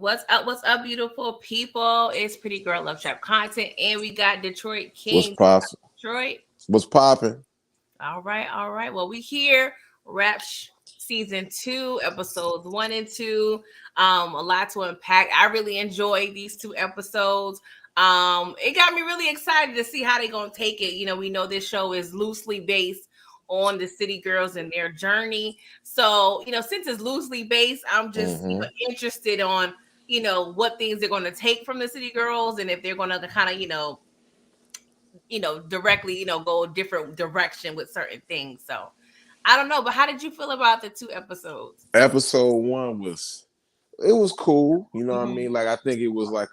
What's up, beautiful people? It's Pretty Girl Love Trap content, and we got Detroit What's Kings. possible? Detroit. What's popping? All right, all right. Well, we here. Season 2, episodes 1 and 2. A lot to unpack. I really enjoyed these 2 episodes. It got me really excited to see how they're gonna take it. We know this show is loosely based on the city girls and their journey. So, since it's loosely based, I'm just interested on what things they're going to take from the city girls, and if they're going to kind of directly go a different direction with certain things. So I don't know, but how did you feel about the 2 episodes? Episode 1 was cool. You know what I mean? Like I think it was like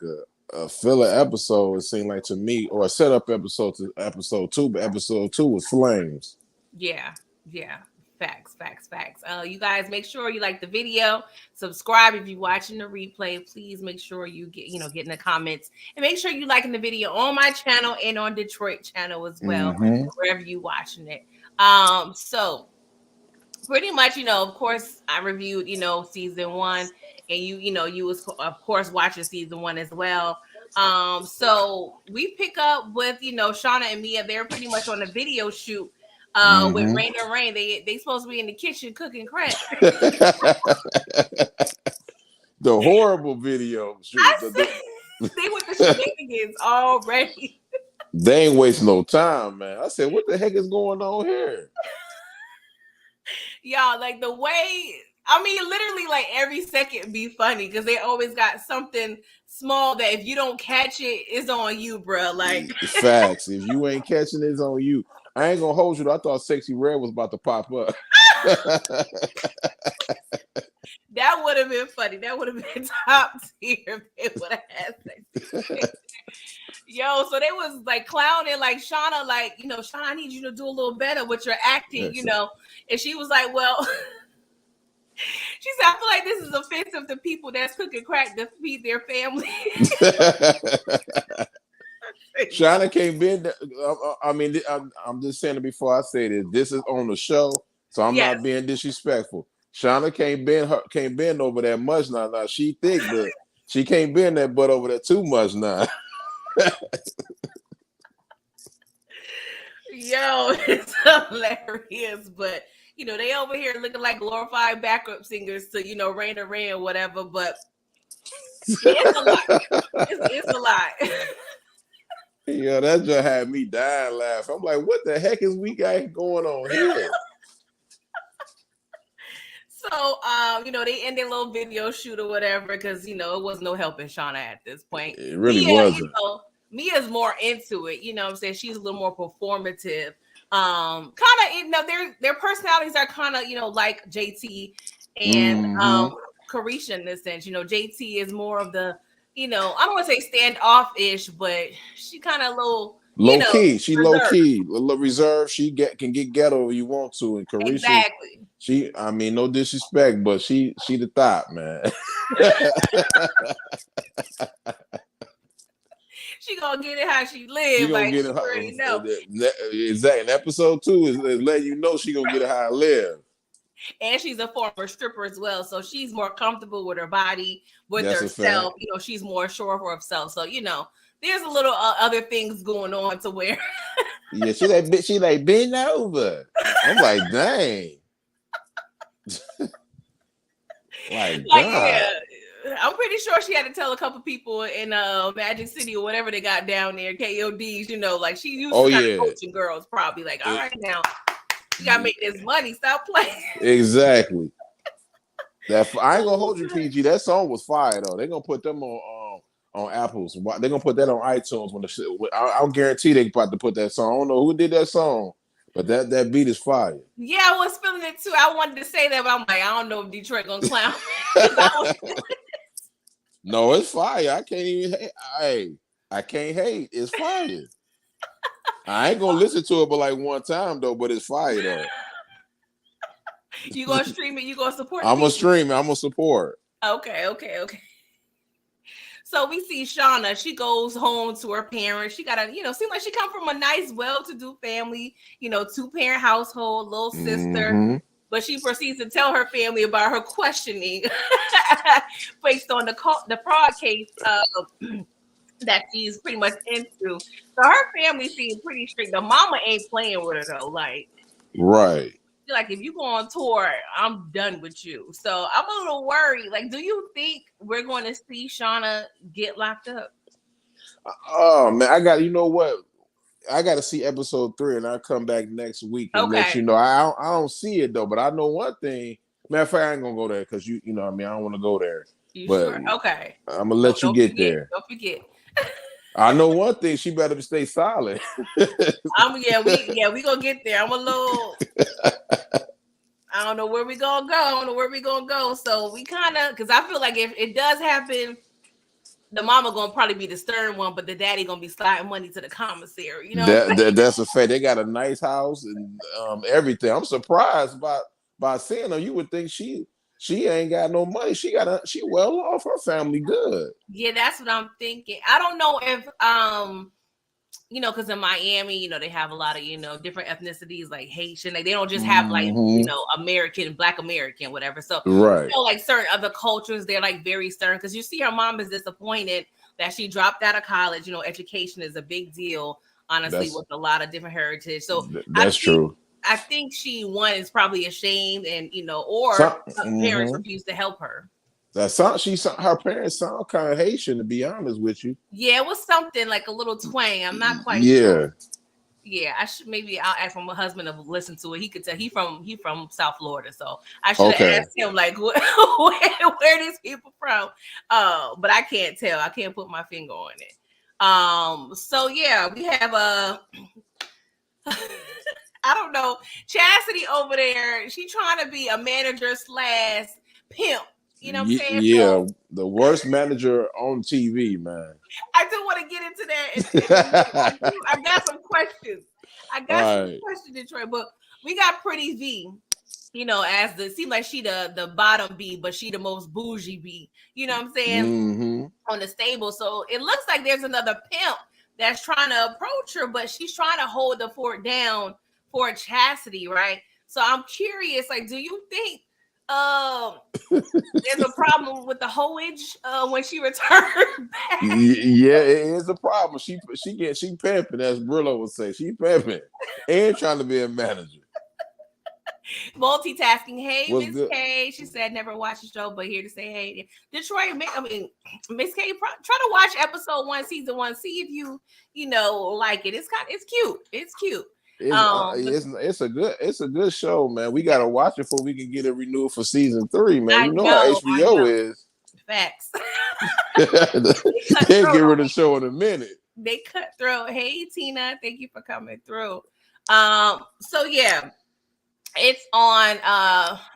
a filler episode. It seemed like to me, or a setup episode to episode 2. But episode 2 was flames. Yeah. Facts. You guys make sure you like the video, subscribe if you're watching the replay. Please make sure you get in the comments, and make sure you liking the video on my channel and on Detroit channel as well, wherever you watching it. So pretty much, of course, I reviewed, season 1, and you was of course watching season 1 as well. So we pick up with Shauna and Mia. They're pretty much on a video shoot with Rain and Rain. They supposed to be in the kitchen cooking crack. The horrible video. They with the shenanigans already. They ain't waste no time, man. I said, what the heck is going on here? Y'all, like the way, literally like every second be funny, because they always got something small that if you don't catch it, it's on you, bro. Like facts. If you ain't catching it, it's on you. I ain't gonna hold you. I thought Sexy Red was about to pop up. That would have been funny. That would have been top tier if they would have had Sexy Red. Yo, so they was like clowning, like Shauna, like, Shauna, I need you to do a little better with your acting, And she was like, well, she said, I feel like this is offensive to people that's cooking crack to feed their family. Shauna can't bend. I'm just saying it before I say this. This is on the show, so I'm not being disrespectful. Shauna can't bend over that much now. Now she thick, but she can't bend that butt over there too much now. Yo, it's hilarious, but they over here looking like glorified backup singers to Rain or Rain or whatever, but it's a lot. It's a lot. Yeah, that just had me dying laughing. I'm like, what the heck is we got going on here? So, they end their little video shoot or whatever, because it was no helping Shauna at this point. It really wasn't. Mia's more into it. What I'm saying? She's a little more performative. Kind of, their personalities are kind of, like JT and Carisha in this sense. JT is more of the, I don't want to say standoffish, but she kind of low key. She reserved. Low key, reserved. She can get ghetto if you want to. And Carisha, exactly. She, no disrespect, but she the top, man. She gonna get it how she live. She gonna get it how, exactly. In episode 2 is letting you know she gonna get it how I live. And she's a former stripper as well, so she's more comfortable with her body, with herself. She's more sure of herself. So there's a little other things going on to where. Yeah, she like bend over. I'm like, dang. like God. Yeah. I'm pretty sure she had to tell a couple people in Magic City or whatever they got down there, KODs, like she used to kind of coaching girls, probably like, all right, now you gotta make this money, stop playing. Exactly. I ain't gonna hold you, PG. That song was fire though. They're gonna put them on Apple's. They're gonna put that on iTunes when I'll guarantee they about to put that song. I don't know who did that song, but that beat is fire. Yeah, I was feeling it too. I wanted to say that, but I'm like, I don't know if Detroit gonna clown. No, it's fire. I can't even hate. I can't hate. It's fire. I ain't gonna listen to it but like one time though, but it's fire though. You gonna stream it? You gonna support? I'm gonna stream it. I'm gonna support. Okay. So we see Shauna. She goes home to her parents. She got seem like she come from a nice, well-to-do family. 2-parent household, little sister. but she proceeds to tell her family about her questioning based on the fraud case that she's pretty much into. So her family seems pretty strict. The mama ain't playing with her though. Like, right. like if you go on tour, I'm done with you. So I'm a little worried. Like, do you think we're going to see Shauna get locked up? Oh man, you know what? I got to see episode 3, and I'll come back next week and let you know. I don't see it though, but I know one thing. Matter of fact, I ain't gonna go there because you know what I mean, I don't want to go there. You but sure? Okay. I'm gonna let you get there. Don't forget. I know one thing. She better stay silent. We gonna get there. I'm a little. I don't know where we gonna go. So we kind of, because I feel like if it does happen, the mama gonna probably be the stern one, but the daddy gonna be sliding money to the commissary. You know, that's a fact. They got a nice house and everything. I'm surprised by seeing her. You would think she ain't got no money. She well off. Her family good. Yeah, that's what I'm thinking. I don't know if because in Miami, they have a lot of different ethnicities like Haitian. Like they don't just have like American, Black American, whatever. So right, like certain other cultures, they're like very stern because you see her mom is disappointed that she dropped out of college. Education is a big deal, honestly, with a lot of different heritage. So that's true. I think she is probably ashamed, and her parents refuse to help her. Her parents sound kind of Haitian, to be honest with you. Yeah, it was something like a little twang. I'm not quite sure. Yeah, I'll ask my husband to listen to it. He could tell he from South Florida, so I should have asked him like where these people from. But I can't tell. I can't put my finger on it. So yeah, we have a. I don't know. Chastity over there, she trying to be a manager / pimp. You know what I'm saying? Yeah, so, the worst manager on TV, man. I do want to get into that. I got some questions. Detroit. But we got Pretty V, as seem like she the bottom B, but she the most bougie B. You know what I'm saying? On the stable. So it looks like there's another pimp that's trying to approach her, but she's trying to hold the fort down for Chastity, right? So I'm curious, like, do you think there's a problem with the hoage when she returned back? Yeah, it is a problem. She pimping, as Brillo would say. She pimping and trying to be a manager. Multitasking. Hey, Miss K. She said never watched the show, but here to say hey. Detroit, Miss K, try to watch episode 1, season 1. See if you like it. It's cute. It's cute. It's a good show, man. We gotta watch it before we can get it renewed for season 3, man. How HBO is. Facts. They can't get rid of the show in a minute. They cut through. Hey Tina, thank you for coming through. So yeah, it's on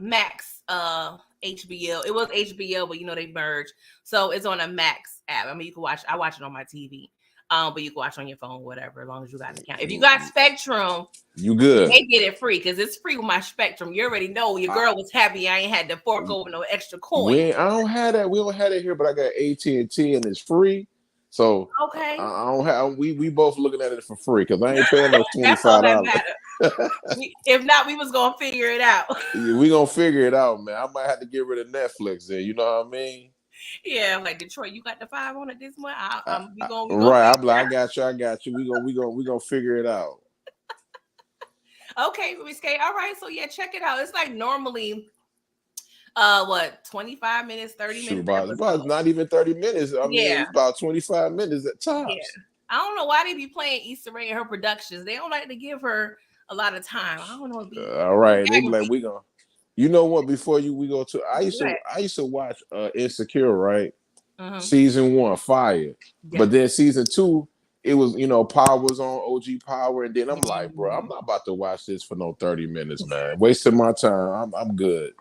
Max HBO. It was HBO, but they merged, so it's on a Max app. I mean, you can watch. I watch it on my TV. But you can watch on your phone, whatever, as long as you got an account. If you got Spectrum, you good. They get it free because it's free with my Spectrum. You already know your girl was happy. I ain't had to fork over no extra coin. I don't have that. We don't have it here, but I got AT&T and it's free. So okay, I don't have. We both looking at it for free because I ain't paying no $25. If not, we was gonna figure it out. We gonna figure it out, man. I might have to get rid of Netflix there. You know what I mean? Yeah, I'm like Detroit. You got the 5 on it this month. We gonna right. I'm like, I got you. We gonna figure it out. Okay, Miss K. All right. So yeah, check it out. It's like normally, 25 minutes, 30 minutes. About not even 30 minutes. I mean, it's about 25 minutes at tops. Yeah. I don't know why they be playing Issa Rae in her productions. They don't like to give her a lot of time. I don't know. All right, they be like, we gonna. You know what? Before we go to, I used to watch Insecure, right? Season 1, fire, yeah. But then season 2, it was Power was on, OG Power, and then I'm like, bro, I'm not about to watch this for no 30 minutes, man. Wasting my time. I'm good.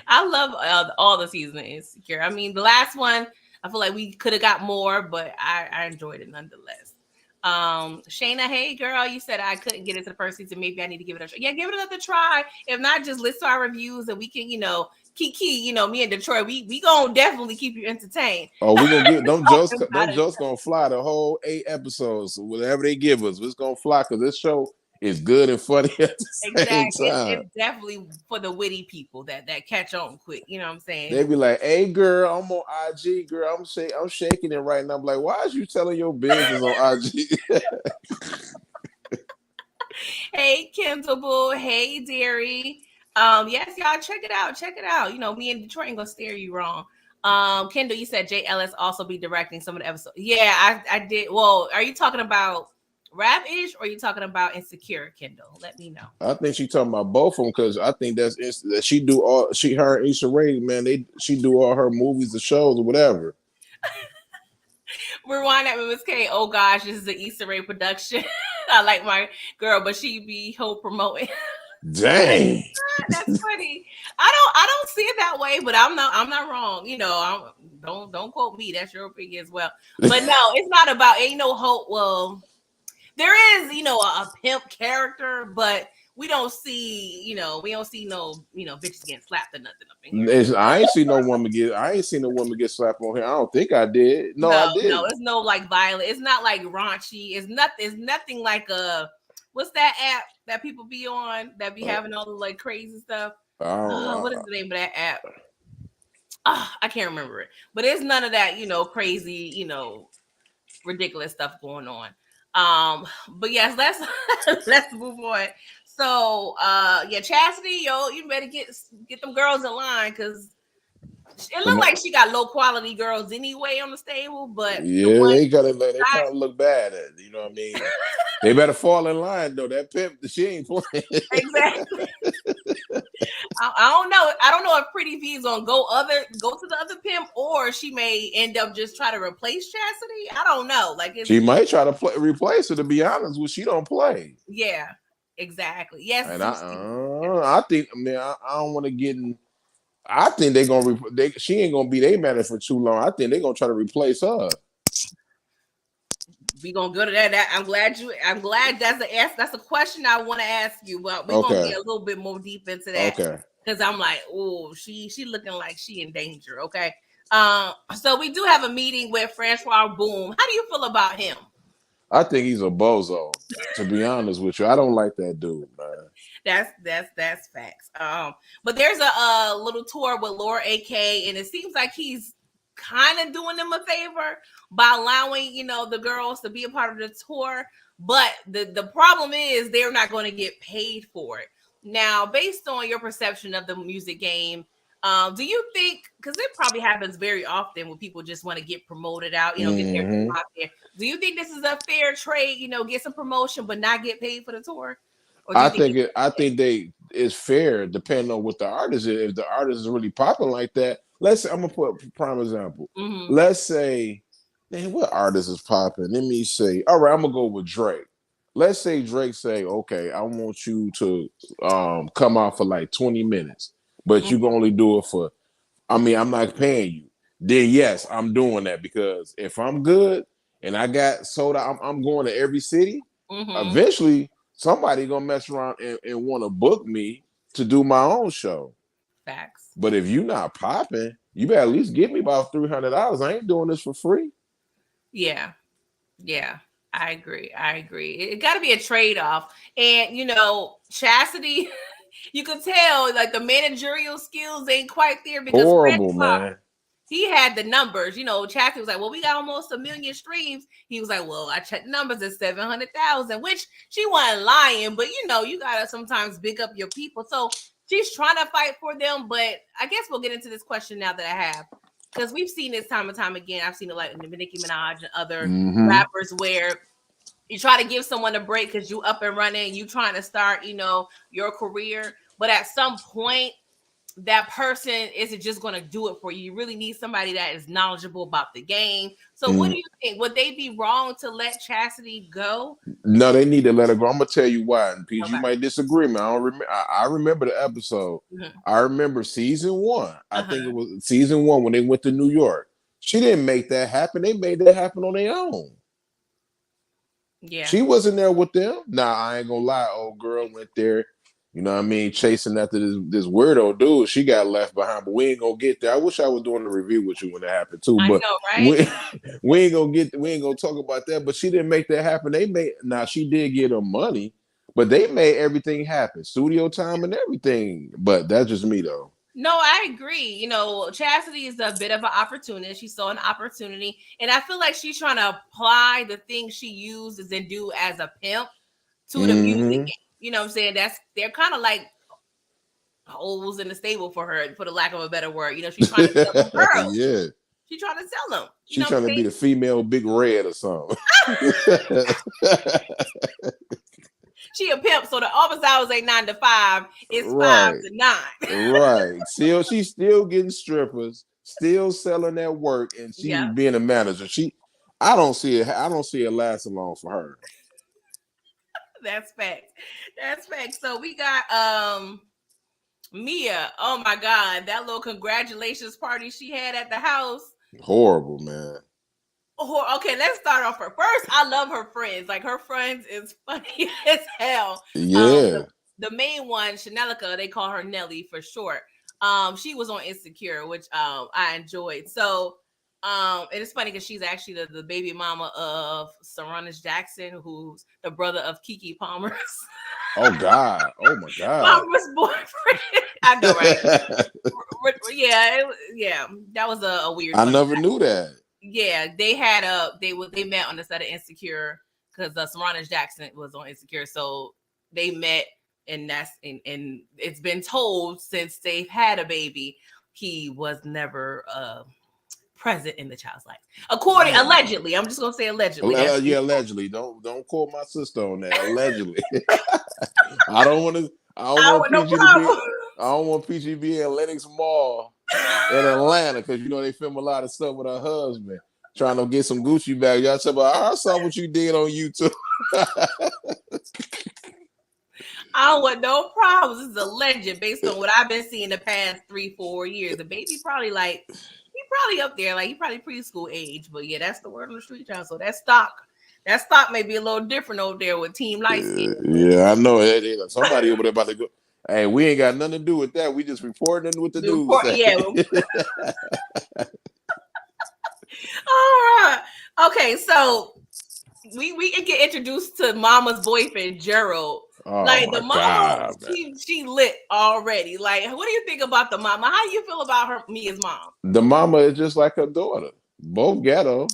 I love all the seasons of Insecure. I mean, the last one, I feel like we could have got more, but I enjoyed it nonetheless. Shayna, hey girl, you said I couldn't get into the first season. Maybe I need to give it a try. Yeah, give it another try. If not, just list our reviews and we can, key, me and Detroit, we gonna definitely keep you entertained. Oh, we gonna get them jokes gonna fly the whole 8 episodes, whatever they give us. It's gonna fly because this show it's good and funny at the same Exactly. time. It's definitely for the witty people that catch on quick. You know what I'm They saying? be like, "Hey, girl, I'm on IG, girl. I'm shaking it right now." I'm like, "Why is you telling your business on IG?" Hey, Kendall Boo. Hey, Derry. Yes, y'all check it out. Check it out. You know, me in Detroit ain't gonna stare you wrong. Kendall, you said Jay Ellis also be directing some of the episodes. Yeah, I did. Well, are you talking about Rap-ish or are you talking about Insecure, Kendall? Let me know. I think she talking about both of them because I think that she do all her and Issa Rae, man. She do all her movies, the shows, or whatever. Rewind that with Miss K. Oh gosh, this is an Issa Rae production. I like my girl, but she be whole promoting. Dang. That's funny. I don't see it that way, but I'm not wrong. You know, don't quote me. That's your opinion as well. But no, it's not about ain't no hope. Well, there is, a pimp character, but we don't see no, bitches getting slapped or nothing up in here. I ain't seen no woman get slapped on here. I don't think I did. No, I No, didn't. it's no like violent. It's not like raunchy. It's nothing like what's that app that people be on that be having all the like crazy stuff? What is the name of that app? I can't remember it. But it's none of that, crazy, ridiculous stuff going on. But yes, let's move on. So yeah, Chastity, you better get them girls in line because it looked like she got low quality girls anyway on the stable, but yeah, they kind of look bad at it, you know what I mean? They better fall in line though. That pimp, she ain't playing. Exactly. I don't know. I don't know if Pretty V's gonna go to the other pimp, or she may end up just try to replace Chastity. I don't know. Like she might try to replace her. To be honest, she don't play. Yeah, exactly. Yes, and I think, man, I don't want to get in. I think they're gonna. She ain't gonna be their manager for too long. I think they're gonna try to replace her. We gonna go to that. I'm glad that's a question I want to ask you, but we're gonna get a little bit more deep into that. Okay. Because I'm like, oh, she looking like she in danger. Okay. So we do have a meeting with Francois Boom. How do you feel about him? I think he's a bozo. To be honest with you, I don't like that dude, man. That's facts. But there's a little tour with Laura AK, and it seems like he's kind of doing them a favor by allowing the girls to be a part of the tour. But the problem is they're not going to get paid for it. Now, based on your perception of the music game, do you think, because it probably happens very often when people just want to get promoted out, get their out there. Do you think this is a fair trade? Get some promotion but not get paid for the tour? I think it's fair depending on what the artist is. If the artist is really popular like that, let's say, I'm gonna put a prime example. Mm-hmm. Let's say, man, what artist is popping? Let me say, all right, I'm gonna go with Drake. Let's say Drake say, okay, I want you to come out for like 20 minutes, but you can only do it for, I'm not paying you. Then yes, I'm doing that because if I'm good and I got soda, I'm going to every city. Eventually, somebody gonna mess around and want to book me to do my own show. Facts. But if you not popping, you better at least give me about $300. I ain't doing this for free. Yeah. I agree. It got to be a trade-off. And Chastity, you could tell like the managerial skills ain't quite there because horrible, man. He had the numbers. Chastity was like, well, we got almost 1 million streams. He was like, well, I checked the numbers at 700,000, which she wasn't lying, but you gotta sometimes big up your people. So she's trying to fight for them, but I guess we'll get into this question now that I have. Because we've seen this time and time again. I've seen it like in Nicki Minaj and other rappers where you try to give someone a break because you up and running, you trying to start, your career. But at some point, that person isn't just going to do it for you. You really need somebody that is knowledgeable about the game. So what do you think? Would they be wrong to let Chastity go? No, they need to let her go. I'm going to tell you why. And Pete, you might disagree, man. I remember the episode. I remember season 1. I think it was season 1 when they went to New York. She didn't make that happen. They made that happen on their own. Yeah. She wasn't there with them. Nah, I ain't going to lie. Old girl went there. You know what I mean? Chasing after this weirdo dude. She got left behind, but we ain't gonna get there. I wish I was doing a review with you when that happened too. But I know, right? we ain't gonna talk about that. But she didn't make that happen. She did get her money, but they made everything happen, studio time and everything. But that's just me though. No, I agree. You know, Chastity is a bit of an opportunist. She saw an opportunity, and I feel like she's trying to apply the things she uses and do as a pimp to the music game. You know what I'm saying? They're kind of like holes in the stable for her, for the lack of a better word. You know, she's trying to sell them girls. Yeah. She's trying to sell them. She's trying to be the female Big Red or something. She a pimp, so the office hours ain't 9 to 5. It's 5 to 9. Right. She's still getting strippers, still selling that work, and she's being a manager. I don't see it lasting long for her. That's fact. So we got Mia. Oh my God, that little congratulations party she had at the house. Horrible, man. Okay, let's start off her. First, I love her friends. Like, her friends is funny as hell. Yeah. The main one, Chanelica, they call her Nelly for short. She was on Insecure, which I enjoyed. So and it's funny because she's actually the baby mama of Sarunas Jackson, who's the brother of Keke Palmer's. Oh God! Oh my God! Palmer's boyfriend. I know, right? Yeah. That was a weird. I never knew that. Yeah, they met on the set of Insecure because Sarunas Jackson was on Insecure, so they met, and and it's been told since they've had a baby, he was never present in the child's life. Allegedly, I'm just gonna say allegedly. Allegedly. Don't quote my sister on that. Allegedly. I don't want PG to be in Lenox Mall in Atlanta because they film a lot of stuff with her husband trying to get some Gucci bags. Y'all said, I saw what you did on YouTube. I don't want no problems. This is a legend based on what I've been seeing the past 3-4 years. The baby probably up there, like he probably preschool age. But yeah, that's the word on the street, y'all. So that stock may be a little different over there with Team Lightskin. Yeah, I know it. Somebody over there about to go. Hey, we ain't got nothing to do with that. We just reporting what the news say. Yeah. All right. Okay, so we can get introduced to Mama's boyfriend, Gerald. Oh, like the mama, she lit already. Like, what do you think about the mama? How do you feel about Mia's mom? The mama is just like her daughter. Both ghetto.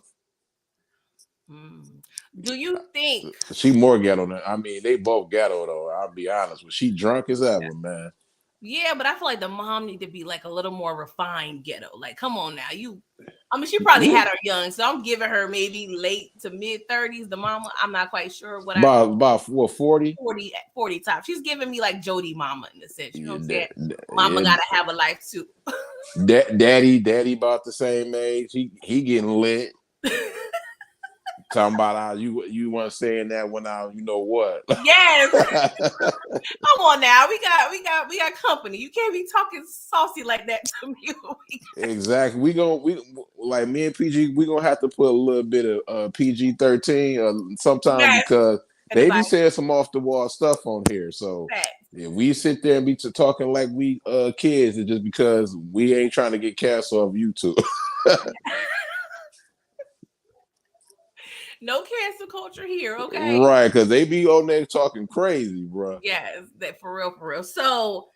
Do you think she more ghetto than they both ghetto though? I'll be honest. She drunk as ever, man. Yeah, but I feel like the mom need to be like a little more refined ghetto. Like, come on now, she probably had her young, so I'm giving her maybe late to mid 30s. The mama, I'm not quite sure what. About what 40 top. She's giving me like Jody mama in a sense. You know what I'm saying? Mama gotta have a life too. Daddy about the same age. He getting lit. Talking about how you weren't saying that when you know what? Yes. Come on now, we got company. You can't be talking saucy like that to me. Exactly. We like me and PG. We gonna have to put a little bit of PG-13 sometimes because they be saying some off the wall stuff on here. So if we sit there and be talking like we kids, it's just because we ain't trying to get canceled off YouTube. No cancel culture here, okay? Right, because they be on there talking crazy, bro. Yes, that for real. So,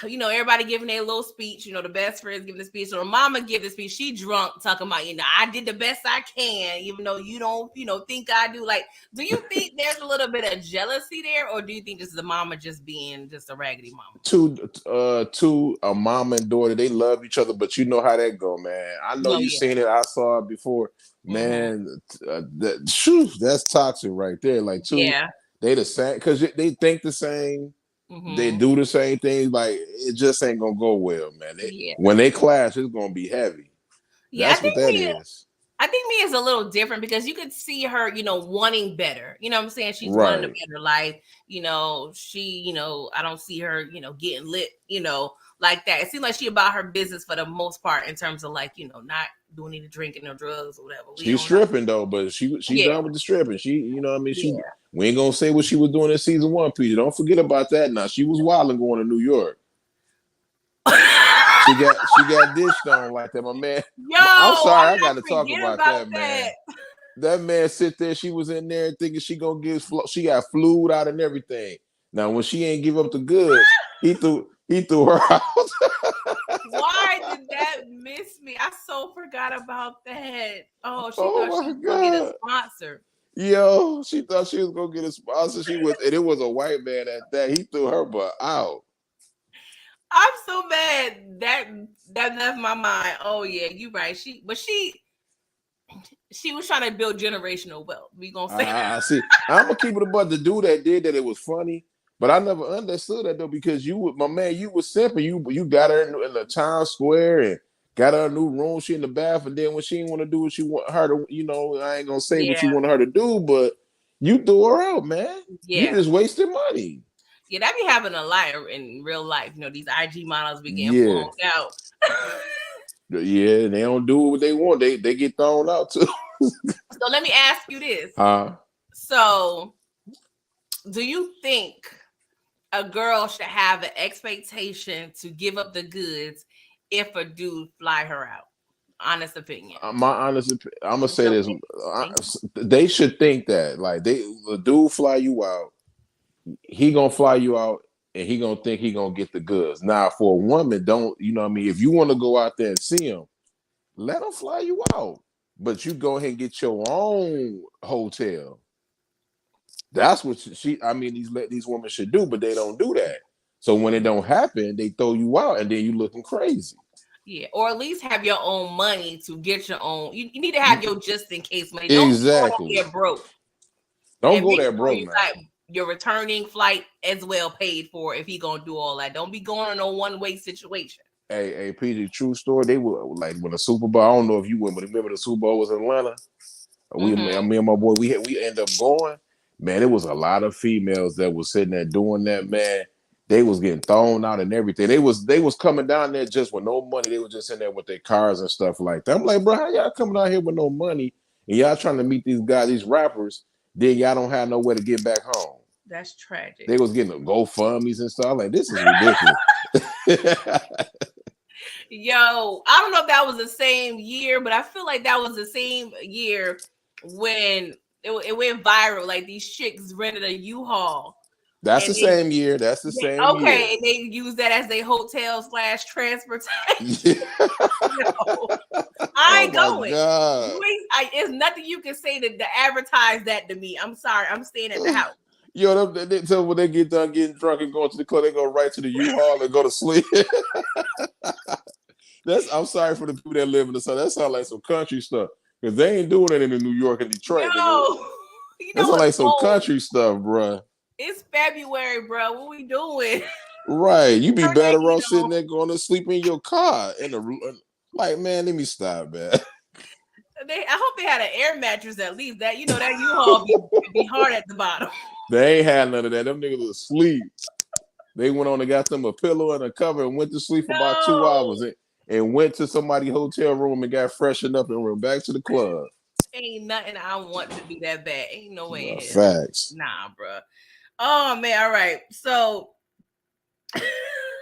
everybody giving their little speech. The best friends giving the speech. So, mama give the speech. She drunk, talking about, I did the best I can, even though you don't, think I do. Like, do you think there's a little bit of jealousy there, or do you think this is the mama just being just a raggedy mama? A mama and daughter, they love each other, but you know how that go, man. I know seen it. I saw it before. Man, that's toxic right there. Like, they the same because they think the same. They do the same thing. Like, it just ain't gonna go well, man. When they clash, it's gonna be heavy. Yeah, that's what that is. I think Mia's a little different because you could see her, wanting better. You know what I'm saying? She's wanting a better life. She, I don't see her, getting lit, like that. It seems like she about her business for the most part in terms of like, not doing any drinking or drugs or whatever. She's stripping though, but she done with the stripping. We ain't gonna say what she was doing in season 1, Peter. Don't forget about that. Now she was wilding going to New York. she got dished on like that, my man. Yo, I'm sorry, I got to talk about that, man. That man sit there. She was in there thinking she gonna get. She got flued out and everything. Now when she ain't give up the goods, he threw her out. Why did that miss me? I so forgot about that. Oh, she Oh thought my she was gonna get a God. sponsor. Yo, she thought she was gonna get a sponsor. And it was a white man at that. He threw her butt out. I'm so mad that left my mind. Oh yeah, you right. She was trying to build generational wealth. We gonna say. I see. I'm gonna keep it above the dude that did that. It was funny, but I never understood that though because my man, you was simple. You got her in the town square and got her a new room. She in the bath, and then when she didn't want to do what you want her to, I ain't gonna say what you Yeah, wanted her to do, but you threw her out, man. You yeah, just wasted money. yeah. That be happening a lot in real life. These IG models be getting Yeah, flown out. yeah. They don't do what they want. They get thrown out too. So let me ask you this. Huh? So, do you think a girl should have an expectation to give up the goods if a dude fly her out? Honest opinion. My honest, I'm gonna say this: they should think that, like, the dude fly you out, he gonna fly you out, and he gonna think he gonna get the goods. Now, for a woman, don't you know what I mean? If you want to go out there and see him, let him fly you out, but you go ahead and get your own hotel. That's what these women should do, but they don't do that. So when it don't happen, they throw you out, and then you looking crazy. Yeah, or at least have your own money to get your own. You need to have your just in case money. Exactly. Don't go broke. Don't go there broke, you man. got your returning flight as well paid for if he gonna do all that. Don't be going on a one-way situation. Hey, PG, true story. They were like when the Super Bowl. I don't know if you went, but remember the Super Bowl was in Atlanta. Me and my boy, we ended up going. Man, it was a lot of females that was sitting there doing that. Man, they was getting thrown out and everything. They was coming down there just with no money. They was just in there with their cars and stuff like that. I'm like, bro, how y'all coming out here with no money and y'all trying to meet these guys, these rappers? Then y'all don't have nowhere to get back home. That's tragic. They was getting GoFundMe's and stuff. I'm like, this is ridiculous. Yo, I don't know if that was the same year, but I feel like that was the same year when it went viral. Like these chicks rented a U-Haul. That's the same year. That's the same year. Okay, and they use that as their hotel/transportation. I ain't going. It's nothing you can say to advertise that to me. I'm sorry. I'm staying at the house. Yo, so when they get done getting drunk and going to the club, they go right to the U-Haul and go to sleep. I'm sorry for the people that live in the South. That sounds like some country stuff because they ain't doing it in New York and Detroit. No, that sounds like some country stuff, bro. It's February, bro. What we doing? Right, you be better off sitting there going to sleep in your car like, man. Let me stop, man. I hope they had an air mattress at least. That that U-Haul be hard at the bottom. They ain't had none of that. Them niggas was asleep. They went on and got them a pillow and a cover and went to sleep for about 2 hours and went to somebody's hotel room and got freshened up and went back to the club. Ain't nothing I want to do that bad. Ain't no way. No, facts. Nah, bro. Oh man. All right. So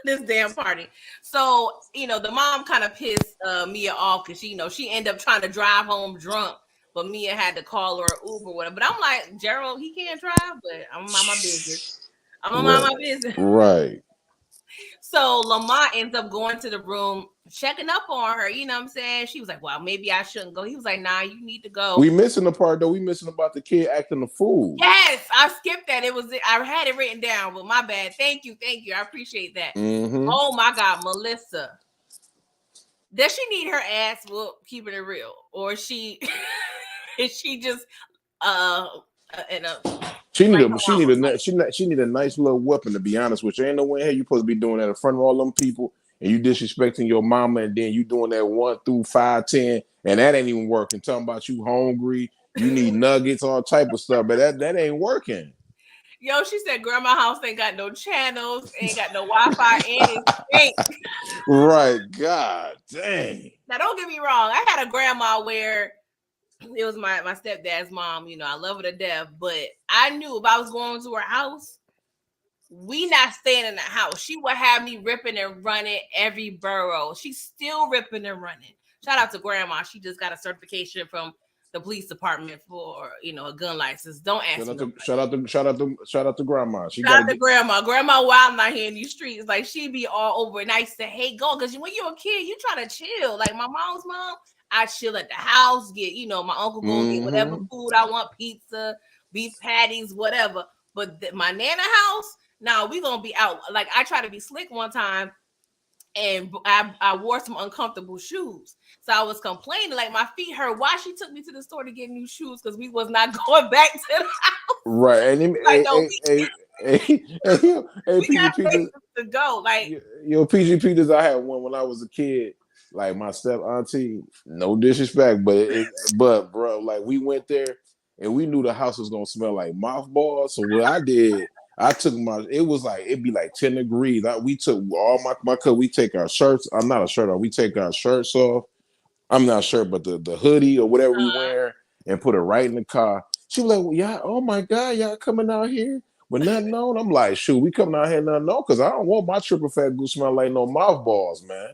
this damn party. So the mom kind of pissed Mia off because she ended up trying to drive home drunk. But Mia had to call her Uber with her. But I'm like, Gerald, he can't drive, but I'm mind my business. Mind my business. Right. So Lamont ends up going to the room, checking up on her. You know what I'm saying? She was like, well, maybe I shouldn't go. He was like, nah, you need to go. We missing the part, though. We missing about the kid acting a fool. Yes, I skipped that. I had it written down, but my bad. Thank you. I appreciate that. Mm-hmm. Oh, my God, Melissa. Does she need her ass whooped, keeping it real? Or is she just she need a nice little weapon, to be honest with you. Ain't no way you supposed to be doing that in front of all them people and you disrespecting your mama and then you doing that 1 through 5, 10 and that ain't even working. Talking about you hungry, you need nuggets, all type of stuff, but that ain't working. Yo, she said grandma house ain't got no channels, ain't got no Wi-Fi, and it stink. Right, God dang. Now don't get me wrong, I had a grandma where it was my stepdad's mom. I love her to death, but I knew if I was going to her house, we not staying in the house. She would have me ripping and running every borough. She's still ripping and running. Shout out to grandma. She just got a certification from the police department for a gun license. Don't ask me. Shout out to grandma. Shout out to grandma. Grandma wild out here in these streets. Like she be all over. And I used to hate going because when you're a kid, you try to chill. Like my mom's mom, I chill at the house. Get my uncle go get whatever food I want, pizza, beef patties, whatever. But my nana house, now we gonna be out. Like I tried to be slick one time. And I wore some uncomfortable shoes. So I was complaining, like my feet hurt. Why she took me to the store to get new shoes? Because we was not going back to the house. Right. And PG to go. Like PG Peters, I had one when I was a kid. Like my step auntie, no disrespect, but bro, like we went there and we knew the house was gonna smell like mothballs. So what I did, I took it'd be like 10 degrees. We took all my cut. We take our shirts. I'm not a shirt off. We take our shirts off. I'm not sure, but the hoodie or whatever we wear and put it right in the car. She was like, well, yeah, oh my God, y'all coming out here with nothing on? I'm like, shoot, we coming out here nothing on because I don't want my triple fat goose smell like no mothballs, man.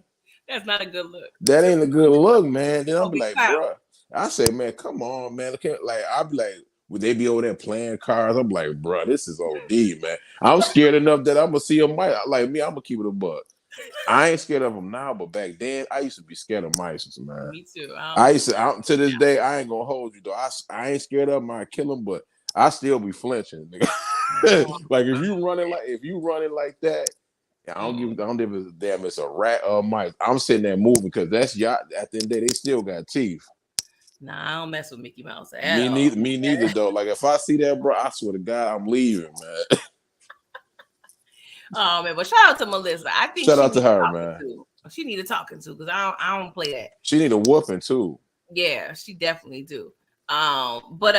That's not a good look. That ain't a good look, man. Then I'll be like, bro. I say, man, come on, man. I'll be like, would they be over there playing cards? I'm like, bro, this is OD, man. I'm scared enough that I'm gonna see them mice. Like me, I'm gonna keep it a buck. I ain't scared of them now, but back then I used to be scared of mice, man. Me too. To this day, I ain't gonna hold you though. I ain't scared of them. I kill them, but I still be flinching. Like if you running like that, I don't give a damn. It's a rat or a mice. I'm sitting there moving because that's y'all. At the end of the day, they still got teeth. Nah, I don't mess with Mickey Mouse. Me neither, though. Like if I see that, bro, I swear to God, I'm leaving, man. Oh man, but shout out to Melissa. I think shout out to her, man. She needed talking to because I don't play that. She need a whooping too. Yeah, she definitely do. But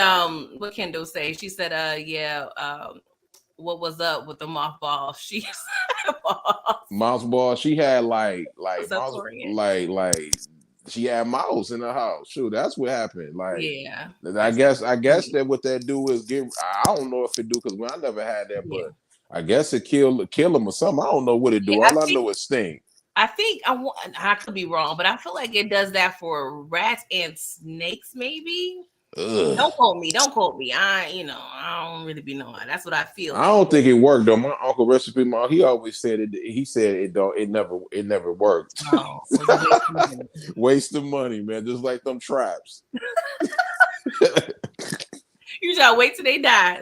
what Kendall say? She said, what was up with the mothball? She mothball. She had like she had mouse in her house. Shoot, that's what happened. Like, yeah, I guess that what that do is give. I don't know if it do because I never had that, but I guess it kill them or something. I don't know what it do. All I know is stink. I think I could be wrong, but I feel like it does that for rats and snakes, maybe. Ugh. Don't quote me. I don't really be knowing. That's what I feel. I don't think it worked though. My uncle recipe mom, he always said it. He said it never worked. Oh, waste of money, man. Just like them traps. You gotta wait till they die.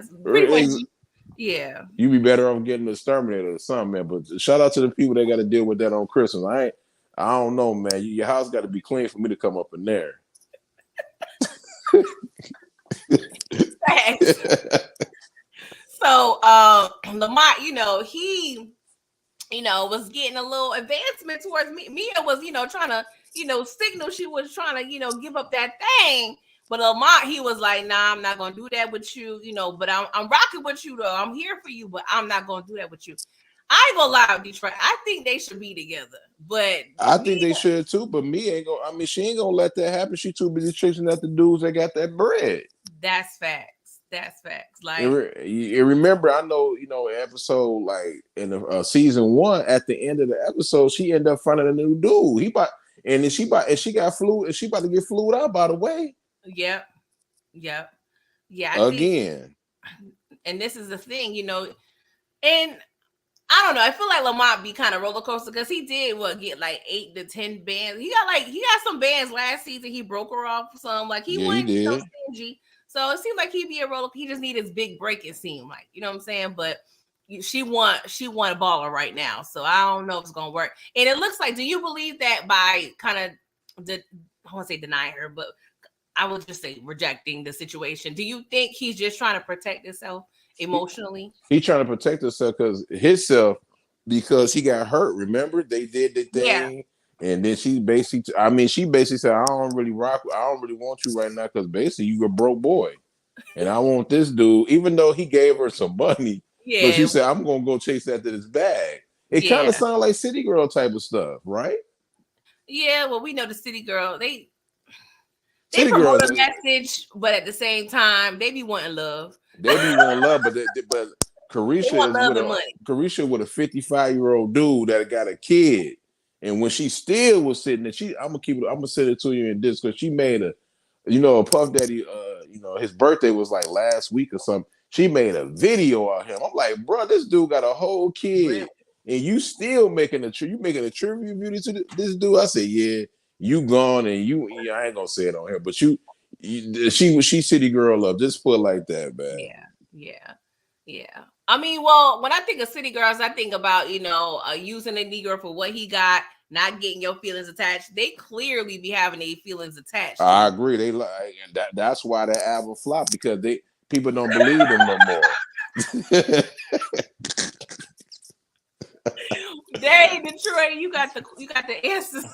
Yeah. You be better off getting the exterminator or something, man. But shout out to the people that got to deal with that on Christmas. I don't know, man. Your house got to be clean for me to come up in there. So Lamont, he was getting a little advancement towards me. Mia was trying to signal she was trying to give up that thing, but Lamont, he was like, nah, I'm not gonna do that with you, but I'm rocking with you though. I'm here for you, but I'm not gonna do that with you. I ain't gonna lie, Detroit. I think they should be together, but I think they should too. But Mia ain't gonna. I mean, she ain't gonna let that happen. She too busy chasing at the dudes that got that bread. That's facts. Like, remember, I know, episode like in the season 1, at the end of the episode, she ended up finding a new dude. She got flu, and she about to get flued out. By the way. Yep. Yeah. Again. And this is the thing, and. I don't know. I feel like Lamont be kind of roller coaster because he did get like 8 to 10 bands. He got some bands last season. He broke her off some. Like he went stingy. So it seemed like he'd be a roller. He just need his big break. It seemed like, you know what I'm saying. But she won a baller right now. So I don't know if it's gonna work. And it looks like. Do you believe that by kind of I won't say denying her, but I would just say rejecting the situation? Do you think he's just trying to protect himself emotionally? He trying to protect himself because he got hurt. Remember, they did the thing, and then she basically said, I don't really want you right now because basically you a broke boy, and I want this dude, even though he gave her some money. Yeah, but she said, I'm gonna go chase after this bag. It kind of sounds like City Girl type of stuff, right? Yeah, well, we know the City Girl. They promote a message, but at the same time, they be wanting love. They be wanting love, but Carisha with a 55-year-old dude that got a kid, and when she still was sitting there, I'm gonna send it to you in this because she made you know, Puff Daddy, you know, his birthday was like last week or something. She made a video of him. I'm like, bro, this dude got a whole kid, and you still making you making a tribute video to this dude. I said, yeah, you gone, and I ain't gonna say it on here, but she city girl up. Just put it like that, man. Yeah. I mean, well, when I think of city girls, I think about, you know, using a Negro for what he got, not getting your feelings attached. They clearly be having their feelings attached. I agree. They like that. That's why that album flopped, because people don't believe them no more. Dang, Detroit, you got the answers.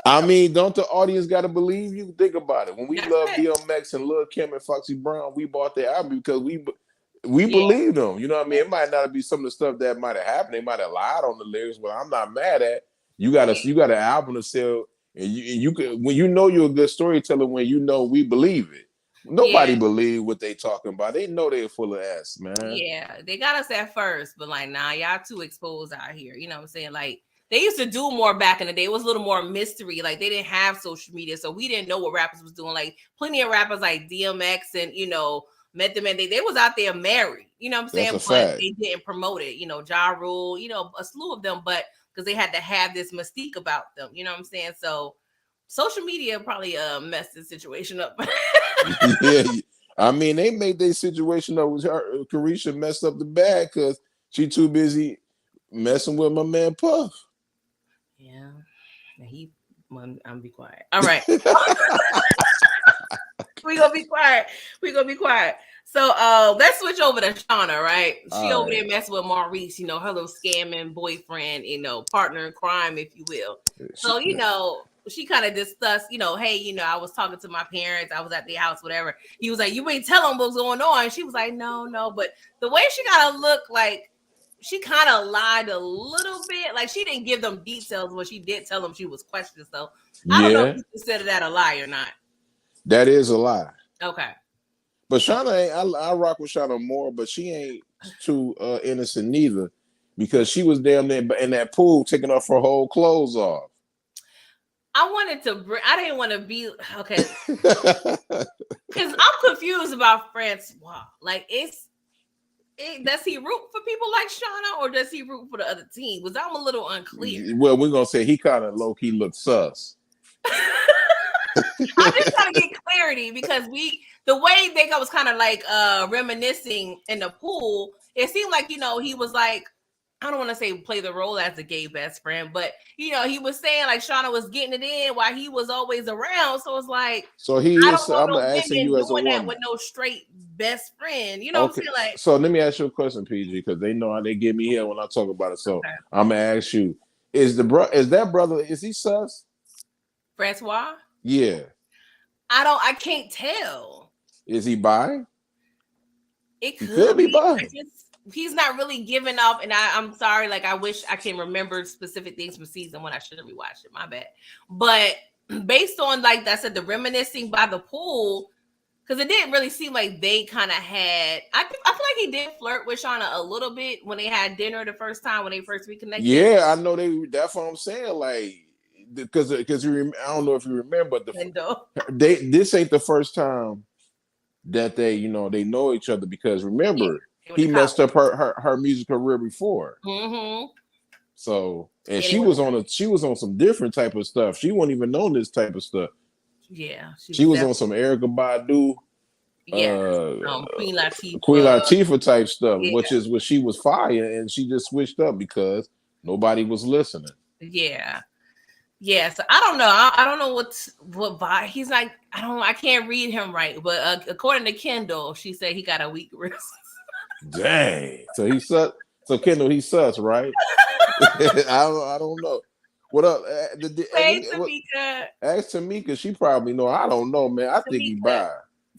I mean, don't the audience got to believe you? Think about it. When we love DMX and Lil Kim and Foxy Brown, we bought their album because we believe them. You know what I mean? It might not be some of the stuff that might have happened. They might have lied on the lyrics, but I'm not mad at. You got an album to sell, and you can, when you know you're a good storyteller, when you know we believe it. Nobody believe what they talking about. They know they're full of ass, man. Yeah, they got us at first, but like, nah, y'all too exposed out here. You know what I'm saying? Like, they used to do more back in the day. It was a little more mystery. Like, they didn't have social media, so we didn't know what rappers was doing. Like, plenty of rappers like DMX and, you know, Method Man, they was out there married. You know what I'm saying? That's a but fact. They didn't promote it. You know, Ja Rule, you know, a slew of them, but because they had to have this mystique about them. You know what I'm saying? So social media probably messed the situation up. Yeah, I mean, they made their situation up with her. Carisha messed up the bag because she too busy messing with my man Puff. Yeah, I'm be quiet. All right. We're gonna be quiet. So let's switch over to Shauna, right? She over there messing with Maurice, you know, her little scamming boyfriend, you know, partner in crime, if you will. So, you know, she kind of discussed, you know, hey, you know, I was talking to my parents, I was at the house, whatever. He was like, you ain't tell them what's going on. She was like, no. But the way she kind of looked like she kind of lied a little bit. Like, she didn't give them details, but she did tell them she was questioned. So I don't know if you consider that a lie or not. That is a lie. Okay. But Shauna ain't, I rock with Shauna more, but she ain't too innocent neither, because she was damn there in that pool taking off her whole clothes off. I didn't want to be, okay. Because I'm confused about Francois. Like, does he root for people like Shauna, or does he root for the other team? Because I'm a little unclear. Well, we're going to say he kind of low-key looks sus. I'm just trying to get clarity, because the way they was kind of like reminiscing in the pool, it seemed like, you know, he was like, I don't want to say play the role as a gay best friend, but, you know, he was saying like Shauna was getting it in while he was always around. So it's like, so I'm asking you as a woman, with no straight best friend. You know what I'm saying? Like, so let me ask you a question, PG, because they know how they get me here when I talk about it. So I'm gonna ask you: is that brother? Is he sus? Francois? Yeah. I can't tell. Is he bi? It could be bi. He's not really giving off, and I'm sorry. Like, I wish I can remember specific things from season one. I should have rewatched it. My bad. But based on, like I said, the reminiscing by the pool, because it didn't really seem like they kind of had. I feel like he did flirt with Shauna a little bit when they had dinner the first time, when they first reconnected. Yeah, I know that's what I'm saying. Like, because I don't know if you remember, this ain't the first time that they know each other, because remember. Yeah. He messed up her music career before. Mm-hmm. So, and she was on some different type of stuff. She wasn't even on this type of stuff. Yeah, she was on some Erykah Badu, Queen Latifah type stuff, which is what she was fire, and she just switched up because nobody was listening. Yeah. So I don't know. I don't know what vibe he's like. I can't read him right, but according to Kendall, she said he got a weak wrist. Dang. So he sus. So Kendall, he sus, right? I don't know. What up? Tamika. Ask Tamika. She probably know. I don't know, man. I think he bi.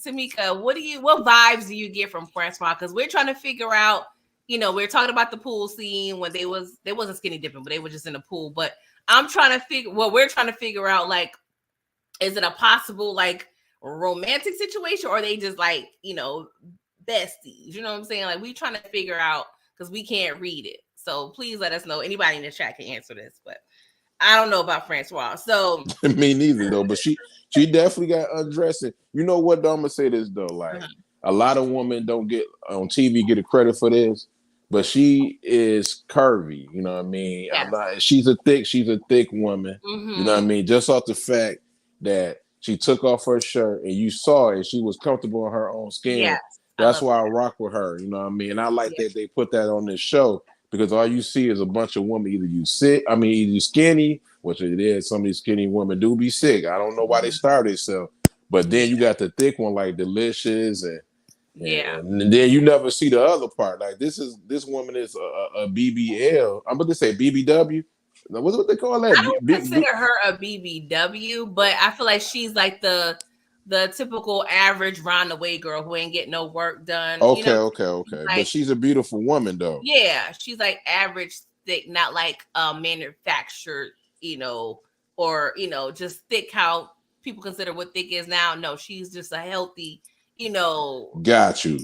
Tamika, what vibes do you get from Francois? Because we're trying to figure out. You know, we're talking about the pool scene when they wasn't skinny dipping, but they were just in the pool. But we're trying to figure out, like, is it a possible like romantic situation, or are they just like, you know, besties? You know what I'm saying? Like, we trying to figure out, because we can't read it. So please let us know. Anybody in the chat can answer this, but I don't know about Francois. So Me neither though. But she definitely got undressing. You know what though? I'm gonna say this though. Like a lot of women don't get on TV get a credit for this, but she is curvy. You know what I mean? yes. She's a thick woman. You know what I mean? Just off the fact that she took off her shirt and you saw it, she was comfortable in her own skin. Yes. That's why I rock with her. You know what I mean? And I like that they put that on this show because all you see is a bunch of women either either you skinny, which it is. Some of these skinny women do be sick. I don't know why they started so, but then you got the thick one like Delicious and then you never see the other part. Like this woman is a BBL. I'm about to say BBW. What's what they call that? I don't consider her a BBW, but I feel like she's like the typical average round the way girl who ain't getting no work done. Okay, you know? okay. Like, but she's a beautiful woman though. Yeah, she's like average thick, not like manufactured, or just thick how people consider what thick is now. No, she's just a healthy, got you.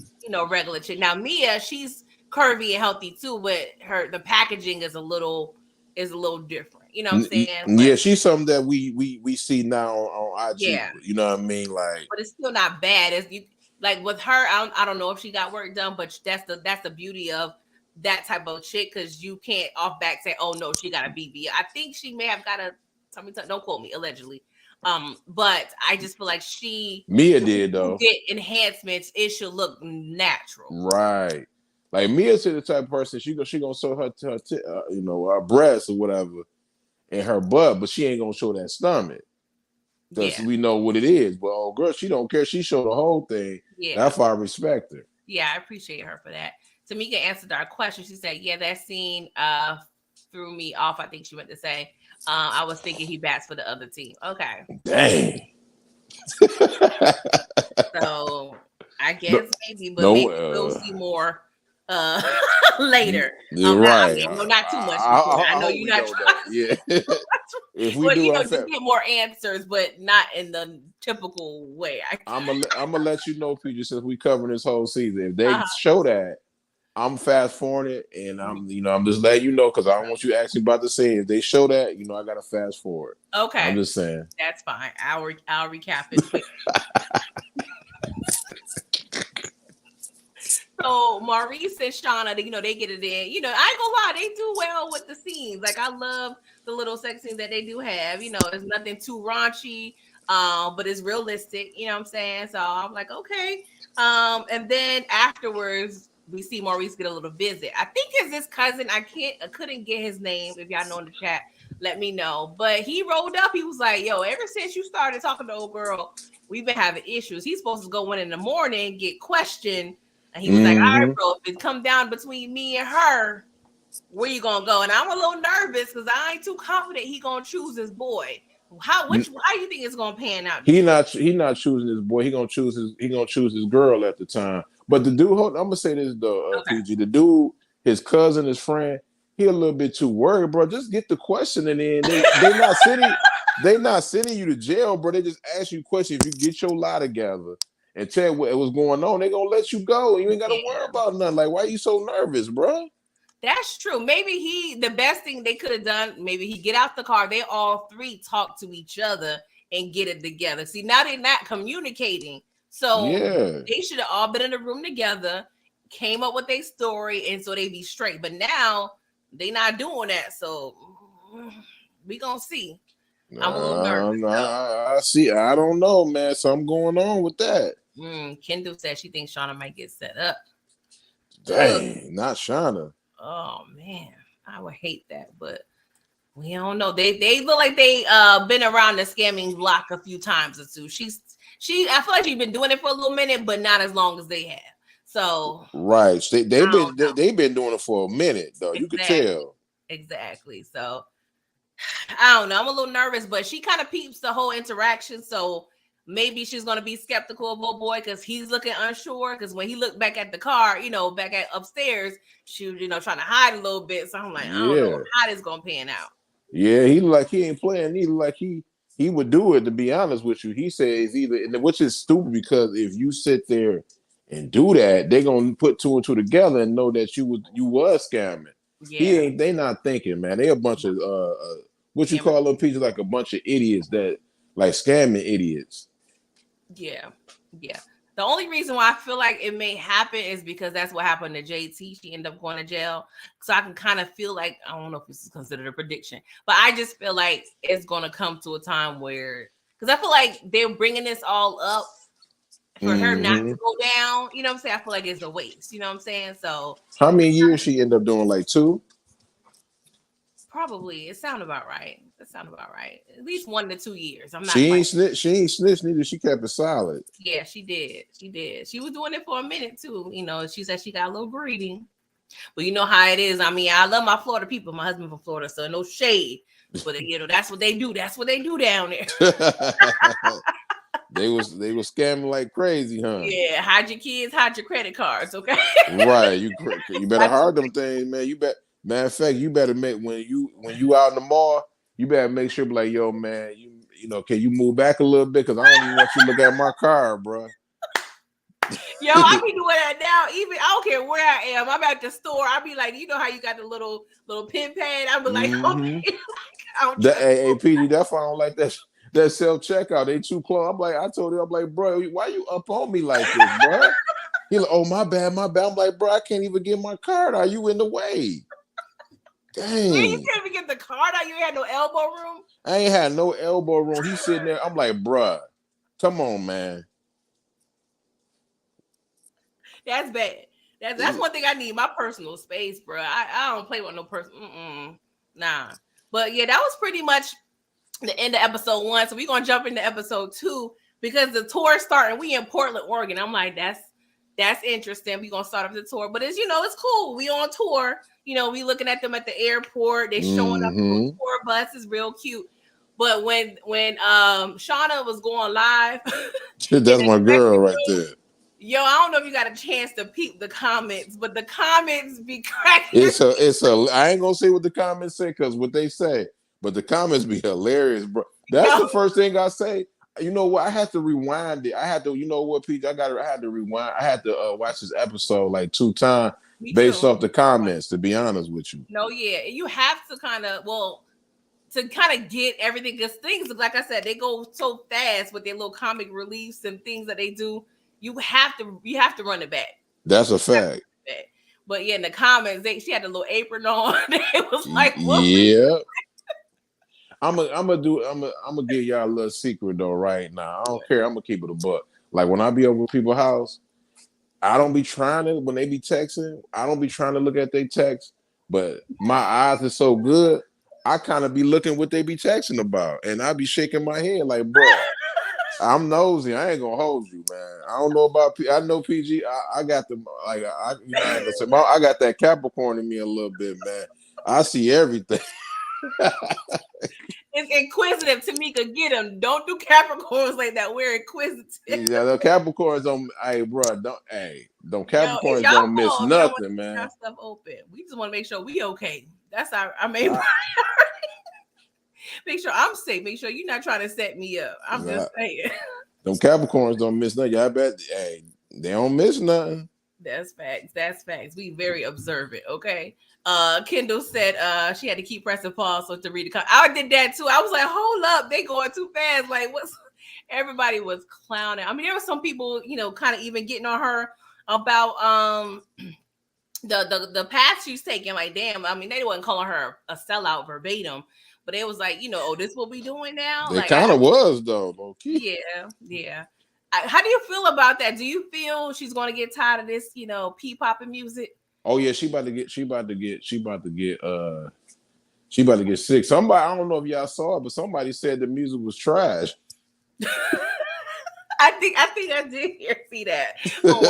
Regular chick. Now Mia, she's curvy and healthy too, but the packaging is a little different. You know what I'm saying? Yeah, she's something that we see now on IG. Yeah. You know what I mean? Like, but it's still not bad. As you like with her, I don't know if she got work done, but that's the beauty of that type of chick, because you can't off back say, oh no, she got a BB. I think she may have got a don't quote me, allegedly. But I just feel like Mia did though. Get enhancements, it should look natural. Right. Like Mia's the type of person she gonna show her breasts or whatever and her butt, but she ain't gonna show that stomach. Because we know what it is. But oh girl, she don't care. She showed the whole thing. Yeah. That's why I respect her. Yeah, I appreciate her for that. Tamika answered our question. She said, yeah, that scene threw me off. I think she meant to say. I was thinking he bats for the other team. Okay. Dang. So I guess maybe, but maybe we'll see more later. You're right. Not too much. I know you're not trying. Yeah. If we do, just get more answers, but not in the typical way. I'm gonna let you know, PJ, since we covering this whole season. If they show that, I'm fast forwarding it, and I'm just letting you know because I don't want you asking about the scene. If they show that, I gotta fast forward. Okay, I'm just saying. That's fine. I'll recap it. So Maurice and Shauna, they get it in. I ain't gonna lie, they do well with the scenes. Like I love the little sex scenes that they do have. It's nothing too raunchy, but it's realistic. You know what I'm saying? So I'm like, okay. And then afterwards, we see Maurice get a little visit. I think it's his cousin. I couldn't get his name. If y'all know in the chat, let me know. But he rolled up. He was like, yo, ever since you started talking to old girl, we've been having issues. He's supposed to go in the morning, get questioned. And he was like, all right, bro, if it come down between me and her, where you gonna go? And I'm a little nervous because I ain't too confident he gonna choose his boy. How you think it's gonna pan out? He not choosing his boy. He gonna choose his girl at the time. But the dude, I'm gonna say this though, PG, the dude, his cousin, his friend, he a little bit too worried, bro. Just get the question and then they not sending you to jail, bro. They just ask you questions. If you get your lie together and tell what was going on, they gonna let you go. You ain't gotta worry about nothing. Like, why are you so nervous, bro? That's true. Maybe the best thing they could have done, maybe he get out the car. They all three talk to each other and get it together. See, now they're not communicating. So they should have all been in the room together, came up with a story, and so they be straight. But now they not doing that. So we gonna see. I'm a little nervous. I see. I don't know, man. Something going on with that. Kendall said she thinks Shauna might get set up. Dang, not Shauna. Oh man, I would hate that, but we don't know. They look like they been around the scamming block a few times or two. I feel like she's been doing it for a little minute, but not as long as they have. So right, they've been doing it for a minute though. Exactly. You could tell. Exactly. So I don't know. I'm a little nervous, but she kind of peeps the whole interaction. So maybe she's going to be skeptical of old boy because he's looking unsure. Because when he looked back at the car, back at upstairs, she was, trying to hide a little bit. So I'm like, I don't know how this going to pan out. Yeah, he look like he ain't playing. He look like he would do it. To be honest with you, he says which is stupid because if you sit there and do that, they're gonna put two and two together and know that you was scamming. Yeah, they not thinking, man. They a bunch of what you call them people, like a bunch of idiots that like scamming idiots. Yeah. The only reason why I feel like it may happen is because that's what happened to JT. She ended up going to jail. So I can kind of feel like, I don't know if this is considered a prediction, but I just feel like it's going to come to a time where, because I feel like they're bringing this all up for her not to go down. You know what I'm saying? I feel like it's a waste. You know what I'm saying? So how many years she ended up doing? Like 2? Probably. It sounded about right. At least 1 to 2 years. I'm not. She ain't snitched neither. She kept it solid. Yeah, she did. She was doing it for a minute too. You know, she said she got a little greedy. But you know how it is. I mean, I love my Florida people. My husband from Florida, so no shade. But you know, that's what they do. That's what they do down there. They was scamming like crazy, huh? Yeah, hide your kids, hide your credit cards, okay? Right. You better hide them things, man. Matter of fact, you better make when you out in the mall, you better make sure, be like, yo, man, you know, can you move back a little bit? Because I don't even want you to look at my car, bro. Yo, I be doing that now. Even I don't care where I am. I'm at the store. I be like, you know how you got the little pin pad. I be like, okay. Hey, PD, that's why I don't like that self checkout. They too close. I'm like, bro, why you up on me like this, bro? He like, oh, my bad. I'm like, bro, I can't even get my card. Are you in the way? Dang. You can't even get the card out. You had no elbow room. I ain't had no elbow room. He's sitting there. I'm like, bruh, come on, man. That's bad. That's one thing I need, my personal space, bro. I don't play with no person. Nah. But yeah, that was pretty much the end of episode 1. So we're gonna jump into episode 2 because the tour starting. We in Portland, Oregon. I'm like, that's interesting. We're gonna start up the tour, but it's it's cool. We on tour. You know, we looking at them at the airport. They showing up on the tour bus. Is real cute. But when Shauna was going live, that's my girl right there. Yo, I don't know if you got a chance to peep the comments, but the comments be cracking. I ain't gonna say what the comments say because what they say, but the comments be hilarious, bro. That's the first thing I say. You know what? I had to rewind it. I had to, you know what, Pete? I had to rewind. I had to watch this episode like 2 times based off the comments. To be honest with you. No, yeah, you have to kind of get everything. Because things, like I said, they go so fast with their little comic reliefs and things that they do. You have to run it back. That's a fact. But yeah, in the comments, she had a little apron on. It was like, yeah. I'm gonna give y'all a little secret though right now. I don't care. I'm gonna keep it a buck. Like when I be over people's house, I don't be trying to, when they be texting, I don't be trying to look at their text, but my eyes are so good, I kind of be looking what they be texting about, and I be shaking my head like, bro. I'm nosy. I ain't gonna hold you, man. I don't know about I know PG. I got the like. I got that Capricorn in me a little bit, man. I see everything. It's inquisitive. Tamika, get him. Don't do Capricorns like that. We're inquisitive. Yeah, the Capricorns don't. Hey, bro, don't Capricorns don't miss nothing, man. Stuff open. We just want to make sure we okay. That's our main priority. Make sure I'm safe. Make sure you're not trying to set me up. I'm just saying. Them Capricorns don't miss nothing. I bet they don't miss nothing. That's facts. We very observant, okay? Kendall said she had to keep pressing pause so to read the comment. I did that too. I was like, hold up, they going too fast. Like, everybody was clowning. I mean, there were some people, kind of even getting on her about the path she's taking. Like, damn, I mean, they wasn't calling her a sellout verbatim. But it was like, this what we doing now? It kind of was, though, low-key. Yeah. How do you feel about that? Do you feel she's going to get tired of this, P-popping music? Oh yeah, she about to get sick. Somebody, I don't know if y'all saw it, but somebody said the music was trash. I think I did see that. Oh,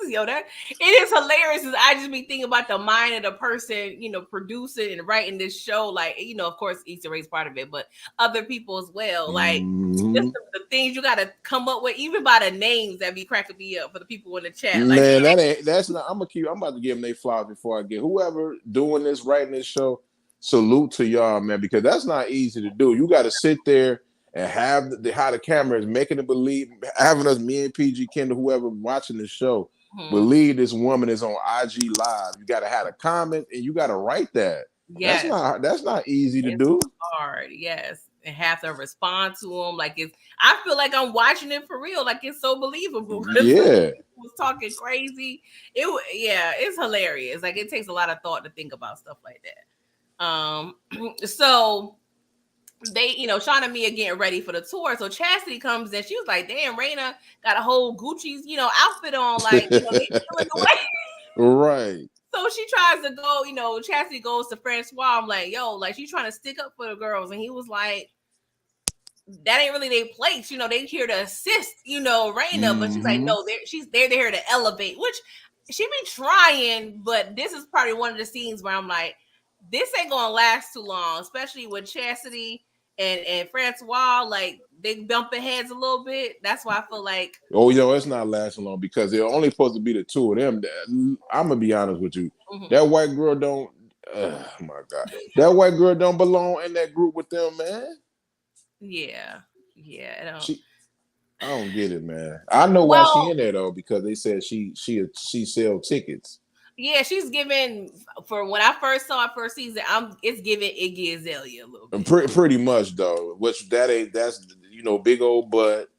that it is hilarious. I just be thinking about the mind of the person, producing and writing this show. Like, of course, Issa Rae's part of it, but other people as well. Like, just the things you got to come up with, even by the names that be cracking me up for the people in the chat. Like, man, that's not. I'm about to give them their flowers before I get whoever doing this, writing this show. Salute to y'all, man, because that's not easy to do. You got to sit there and have how the camera is making it believe, having us, me and PG Kendall, whoever watching the show. Believe this woman is on IG Live. You got to have a comment and you got to write that. Yes. That's not easy to It's do. hard, yes. And have to respond to them. Like I feel like I'm watching it for real. Like it's so believable. Yeah. Was talking crazy. It's hilarious. Like it takes a lot of thought to think about stuff like that. So they, Shawn and Mia getting ready for the tour. So Chastity comes in. She was like, damn, Raina got a whole Gucci's, outfit on. Like, they feeling the way. Right. So she tries to go, Chastity goes to Francois. I'm like, yo, like she's trying to stick up for the girls. And he was like, that ain't really their place. They here to assist, Raina. But she's like, no, they're here to elevate, which she be trying. But this is probably one of the scenes where I'm like, this ain't gonna last too long, especially with Chastity and Francois. Like they bumping heads a little bit. That's why I feel like, it's not lasting long because they're only supposed to be the two of them. I'm gonna be honest with you. That white girl don't. Oh my God, that white girl don't belong in that group with them, man. Yeah. I don't get it, man. I know why she in there though, because they said she sell tickets. Yeah, she's giving, for when I first saw her first season, it's giving Iggy Azalea a little bit. Pretty much though, which that's big old butt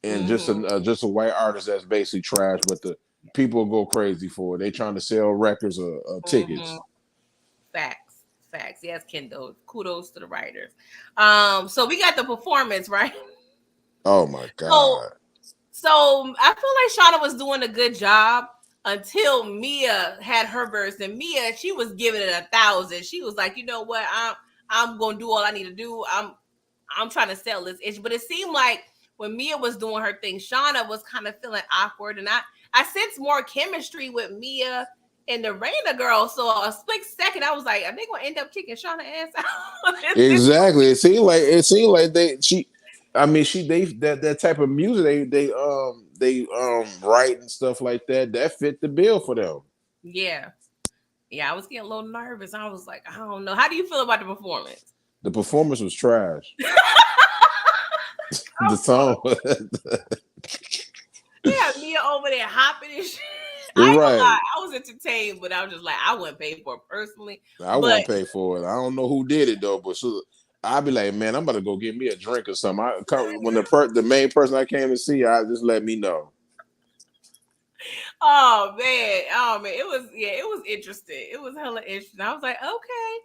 and just a white artist that's basically trash, but the people go crazy for it. They trying to sell records or tickets. Facts. Yes, Kendall. Kudos to the writers. So we got the performance, right? Oh my God. So I feel like Shauna was doing a good job until Mia had her verse, and Mia, she was giving it 1,000. She was like, you know what, I'm gonna do all I need to do. I'm trying to sell this itch. But it seemed like when Mia was doing her thing, Shauna was kind of feeling awkward, and I sensed more chemistry with Mia and the Raina girl. So a split second, I was like, are they gonna end up kicking Shauna ass out? Exactly. It seemed like that type of music they write and stuff like that fit the bill for them. Yeah, I was getting a little nervous. I was like, I don't know. How do you feel about the performance? The performance was trash. The song. Yeah, Mia over there hopping and shit. Right. I was entertained, but I was just like, I wouldn't pay for it personally. I wouldn't pay for it. I don't know who did it though, but I'd be like, man, I'm about to go get me a drink or something. When the main person I came to see, I just let me know. Oh man, it was interesting. It was hella interesting. I was like, okay,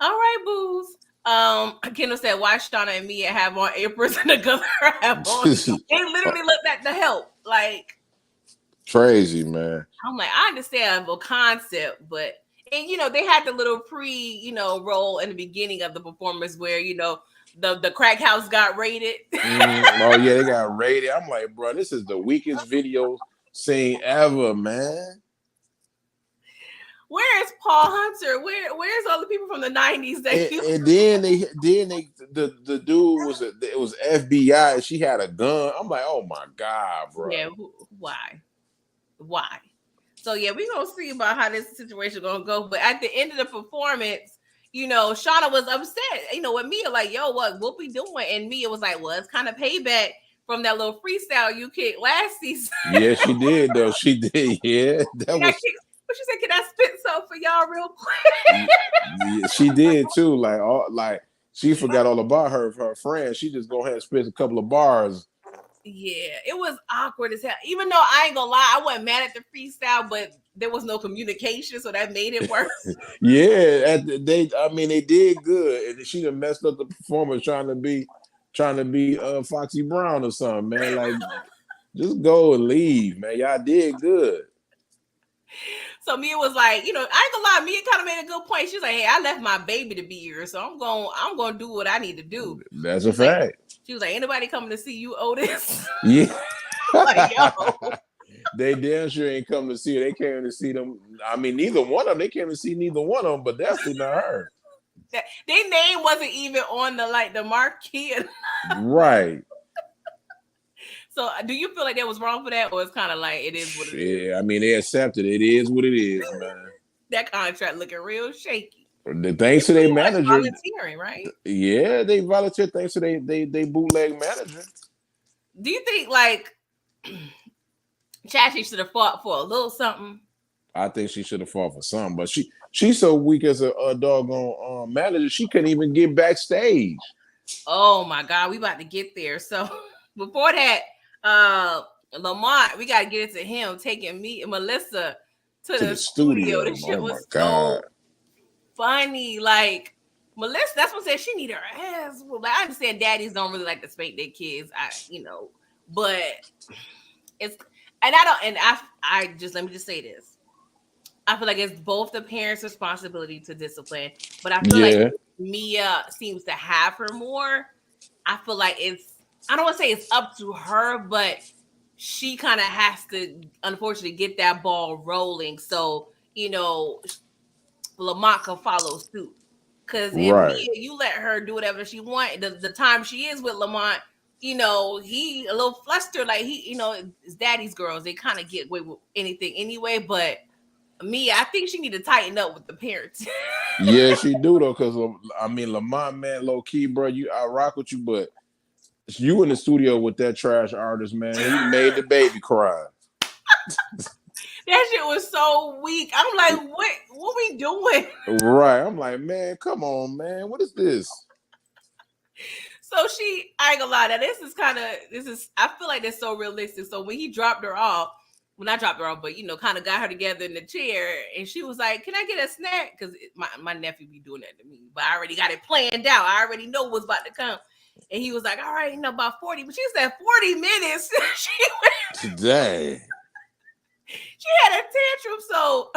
all right, booze. Kendall said, "Why Shauna and Mia have on aprons and the governor have on?" They literally looked at the help, like crazy, man. I'm like, I understand the concept, but they had the little roll in the beginning of the performance where the crack house got raided. Oh yeah, they got raided. I'm like, bro, this is the weakest video scene ever, man. Where is Paul Hunter? Where's all the people from the 90s? And then the dude was FBI and she had a gun. I'm like, oh my God, bro. Yeah, why? So yeah, we're gonna see about how this situation gonna go. But at the end of the performance, Shauna was upset, with Mia, like, yo, what we doing? And Mia was like, well, it's kind of payback from that little freestyle you kicked last season. Yeah, she did though. She did, yeah. But she said, can I spit something for y'all real quick? Yeah, she did too. Like she forgot all about her friend. She just go ahead and spit a couple of bars. Yeah, it was awkward as hell. Even though I ain't gonna lie, I wasn't mad at the freestyle, but there was no communication, so that made it worse. Yeah, they did good, and she done messed up the performance trying to be Foxy Brown or something, man. Like, just go and leave, man. Y'all did good. So Mia was like, I ain't gonna lie, Mia kind of made a good point. She's like, hey, I left my baby to be here, so I'm gonna do what I need to do. That's a fact. She was like, ain't nobody coming to see you, Otis. Yeah. Like, yo. They damn sure ain't come to see her. They came to see them. I mean, neither one of them. They came to see neither one of them, but definitely not her. Their name wasn't even on the marquee. Right. So do you feel like that was wrong for that, or it's kind of like it is what it is? Yeah, I mean, they accepted it. It is what it is, man. That contract looking real shaky. Thanks to their manager. Volunteering, right? Yeah, they volunteered thanks to they bootleg manager. Do you think like Chachi should have fought for a little something? I think she should have fought for something, but she's so weak as a doggone manager. She couldn't even get backstage. Oh my God, we about to get there. So before that, Lamont, we got to get into him taking me and Melissa to the studio. This shit was so funny. Like Melissa, that's what said she need her ass. Well, I understand daddies don't really like to spank their kids. But it's I just let me just say this. I feel like it's both the parents' responsibility to discipline, but I feel like Mia seems to have her more. I feel like I don't want to say it's up to her, but she kind of has to, unfortunately, get that ball rolling. So, Lamont can follow suit. Because if Mia, you let her do whatever she wants, the time she is with Lamont, he a little flustered. Like his daddy's girls, they kind of get away with anything anyway, but Mia, I think she need to tighten up with the parents. Yeah, she do though, because I mean, Lamont, man, low key, bro. I rock with you, but you in the studio with that trash artist, man. He made the baby cry. That shit was so weak. I'm like, what we doing? Right. I'm like, man, come on, man. What is this? So I ain't gonna lie, that I feel like that's so realistic. So when he dropped her off. Well, not dropped her off, but kind of got her together in the chair, and she was like, "Can I get a snack?" Because my nephew be doing that to me, but I already got it planned out. I already know what's about to come, and he was like, "All right, about 40." But she said 40 minutes. Today, she had a tantrum. So,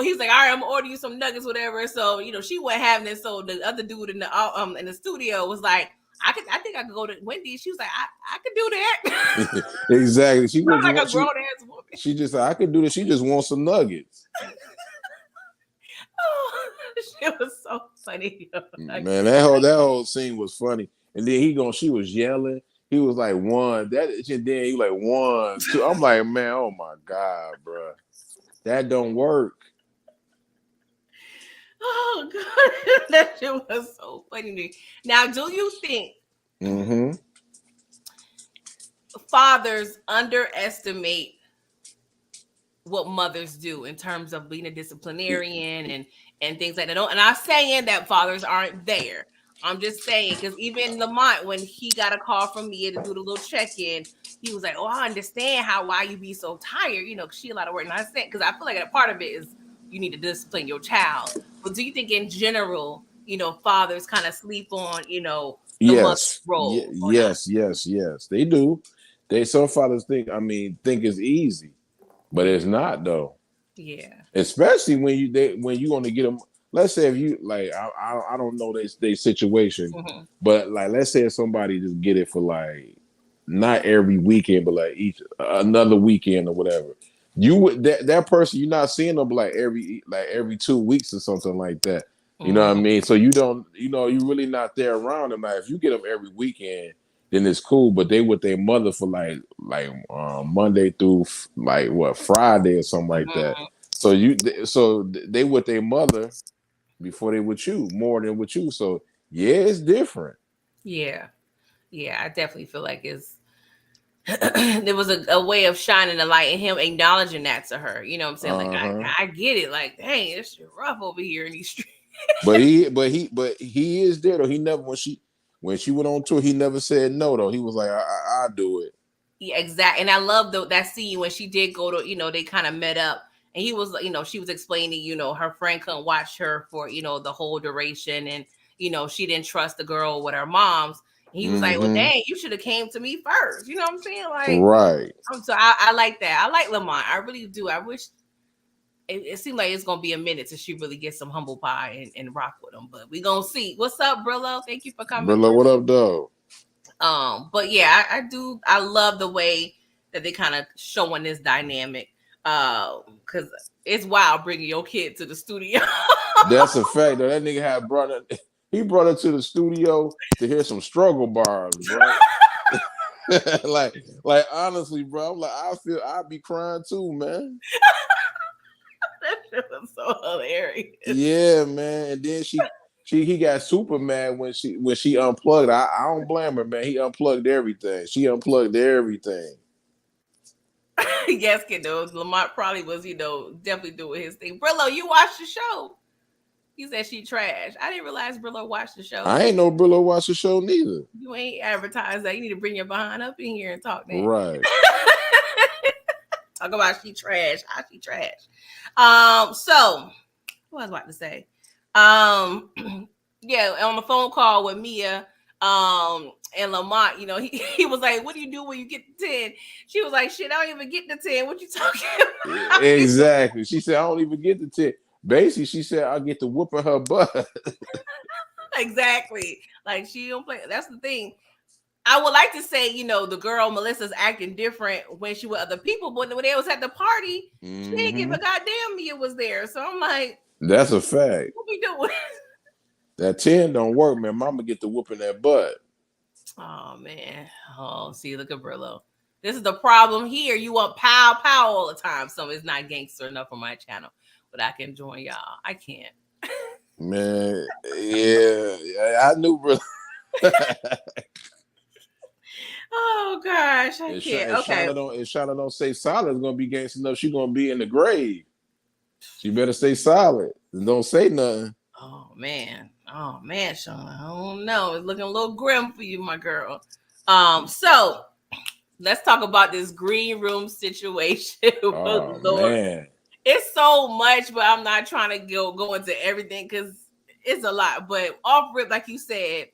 he was like, "All right, I'm gonna order you some nuggets, whatever." So she wasn't having it. So the other dude in the studio was like, I think I could go to Wendy's. She was like, I could do that. Exactly. She was like a grown ass woman. She just said, I could do this. She just wants some nuggets. It was so funny. Man, that whole scene was funny. And then she was yelling. He was like, 1. Then he like 1, 2. I'm like, man, oh my God, bro. That don't work. Oh God, that shit was so funny to me. Now, do you think fathers underestimate what mothers do in terms of being a disciplinarian and things like that? And I'm saying that fathers aren't there. I'm just saying, because even Lamont, when he got a call from Mia to do the little check-in, he was like, "Oh, I understand why you be so tired. She a lot of work." And I said, because I feel like a part of it is you need to discipline your child. But do you think in general, fathers kind of sleep on, the mother's role? Yes, they do. Some fathers think it's easy, but it's not though. Yeah. Especially when you want to get them. Let's say if you like, I don't know their situation, but like, let's say if somebody just get it for like not every weekend, but like another weekend or whatever. You would that person, you're not seeing them like every 2 weeks or something like that. You know what I mean? So you don't, you're really not there around them. Like if you get them every weekend, then it's cool. But they with their mother for like Monday through like Friday or something like that. So they with their mother before they with you, more than with you. So yeah, it's different. Yeah, I definitely feel like there was a way of shining the light and him acknowledging that to her. You know what I'm saying? Like I get it. Like, dang, it's shit rough over here in these streets. but he is there though. He never when she went on tour, he never said no though. He was like, I'll do it. Yeah, exactly. And I love that scene when she did go to, they kind of met up. And he was, she was explaining, her friend couldn't watch her for, the whole duration. And, she didn't trust the girl with her mom's. And he was like, well, dang, you should have came to me first. You know what I'm saying? Like, right. So I like that. I like Lamont. I really do. I wish it seemed like it's going to be a minute till she really gets some humble pie and rock with him. But we going to see. What's up, Brillo? Thank you for coming. Brillo, what up, though? But yeah, I do. I love the way that they kind of showing this dynamic. Because it's wild bringing your kid to the studio. That's a fact. Though. That nigga had brought it. He brought her to the studio to hear some struggle bars, bro. like honestly, bro. I'm like, I'd be crying too, man. That shit was so hilarious. Yeah, man. And then he got super mad when she unplugged. I don't blame her, man. He unplugged everything. She unplugged everything. Yes, kiddo. Lamont probably was, definitely doing his thing. Brillo, you watched the show. He said she trash. I didn't realize Brillo watched the show. I ain't know Brillo watched the show neither. You ain't advertised that. You need to bring your behind up in here and talk that. Right. Talk about she trash. How she trash. So what was I about to say? Yeah, on the phone call with Mia, and Lamont, he was like, "What do you do when you get to 10?" She was like, "Shit, I don't even get to 10. What you talking about?" Exactly. She said, "I don't even get to 10." Basically, she said, "I get to whooping her butt." Exactly. Like she don't play. That's the thing. I would like to say, the girl Melissa's acting different when she with other people, but when they was at the party, she didn't give a goddamn Mia was there. So I'm like, that's a fact. What we doing? That 10 don't work, man. Mama get to whooping that butt. Oh man. Oh, see, look at Brillo. This is the problem here. You want pow all the time. So it's not gangster enough for my channel, but I can join y'all. I can't. Man, yeah, I knew Brillo. Oh gosh, I can't. Okay. If Shauna don't stay solid, it's gonna be gangster enough. She's gonna be in the grave. She better stay solid and don't say nothing. Oh man, Shauna. I don't know. It's looking a little grim for you, my girl. So let's talk about this green room situation. Oh man, it's so much, but I'm not trying to go into everything because it's a lot. But off rip, like you said,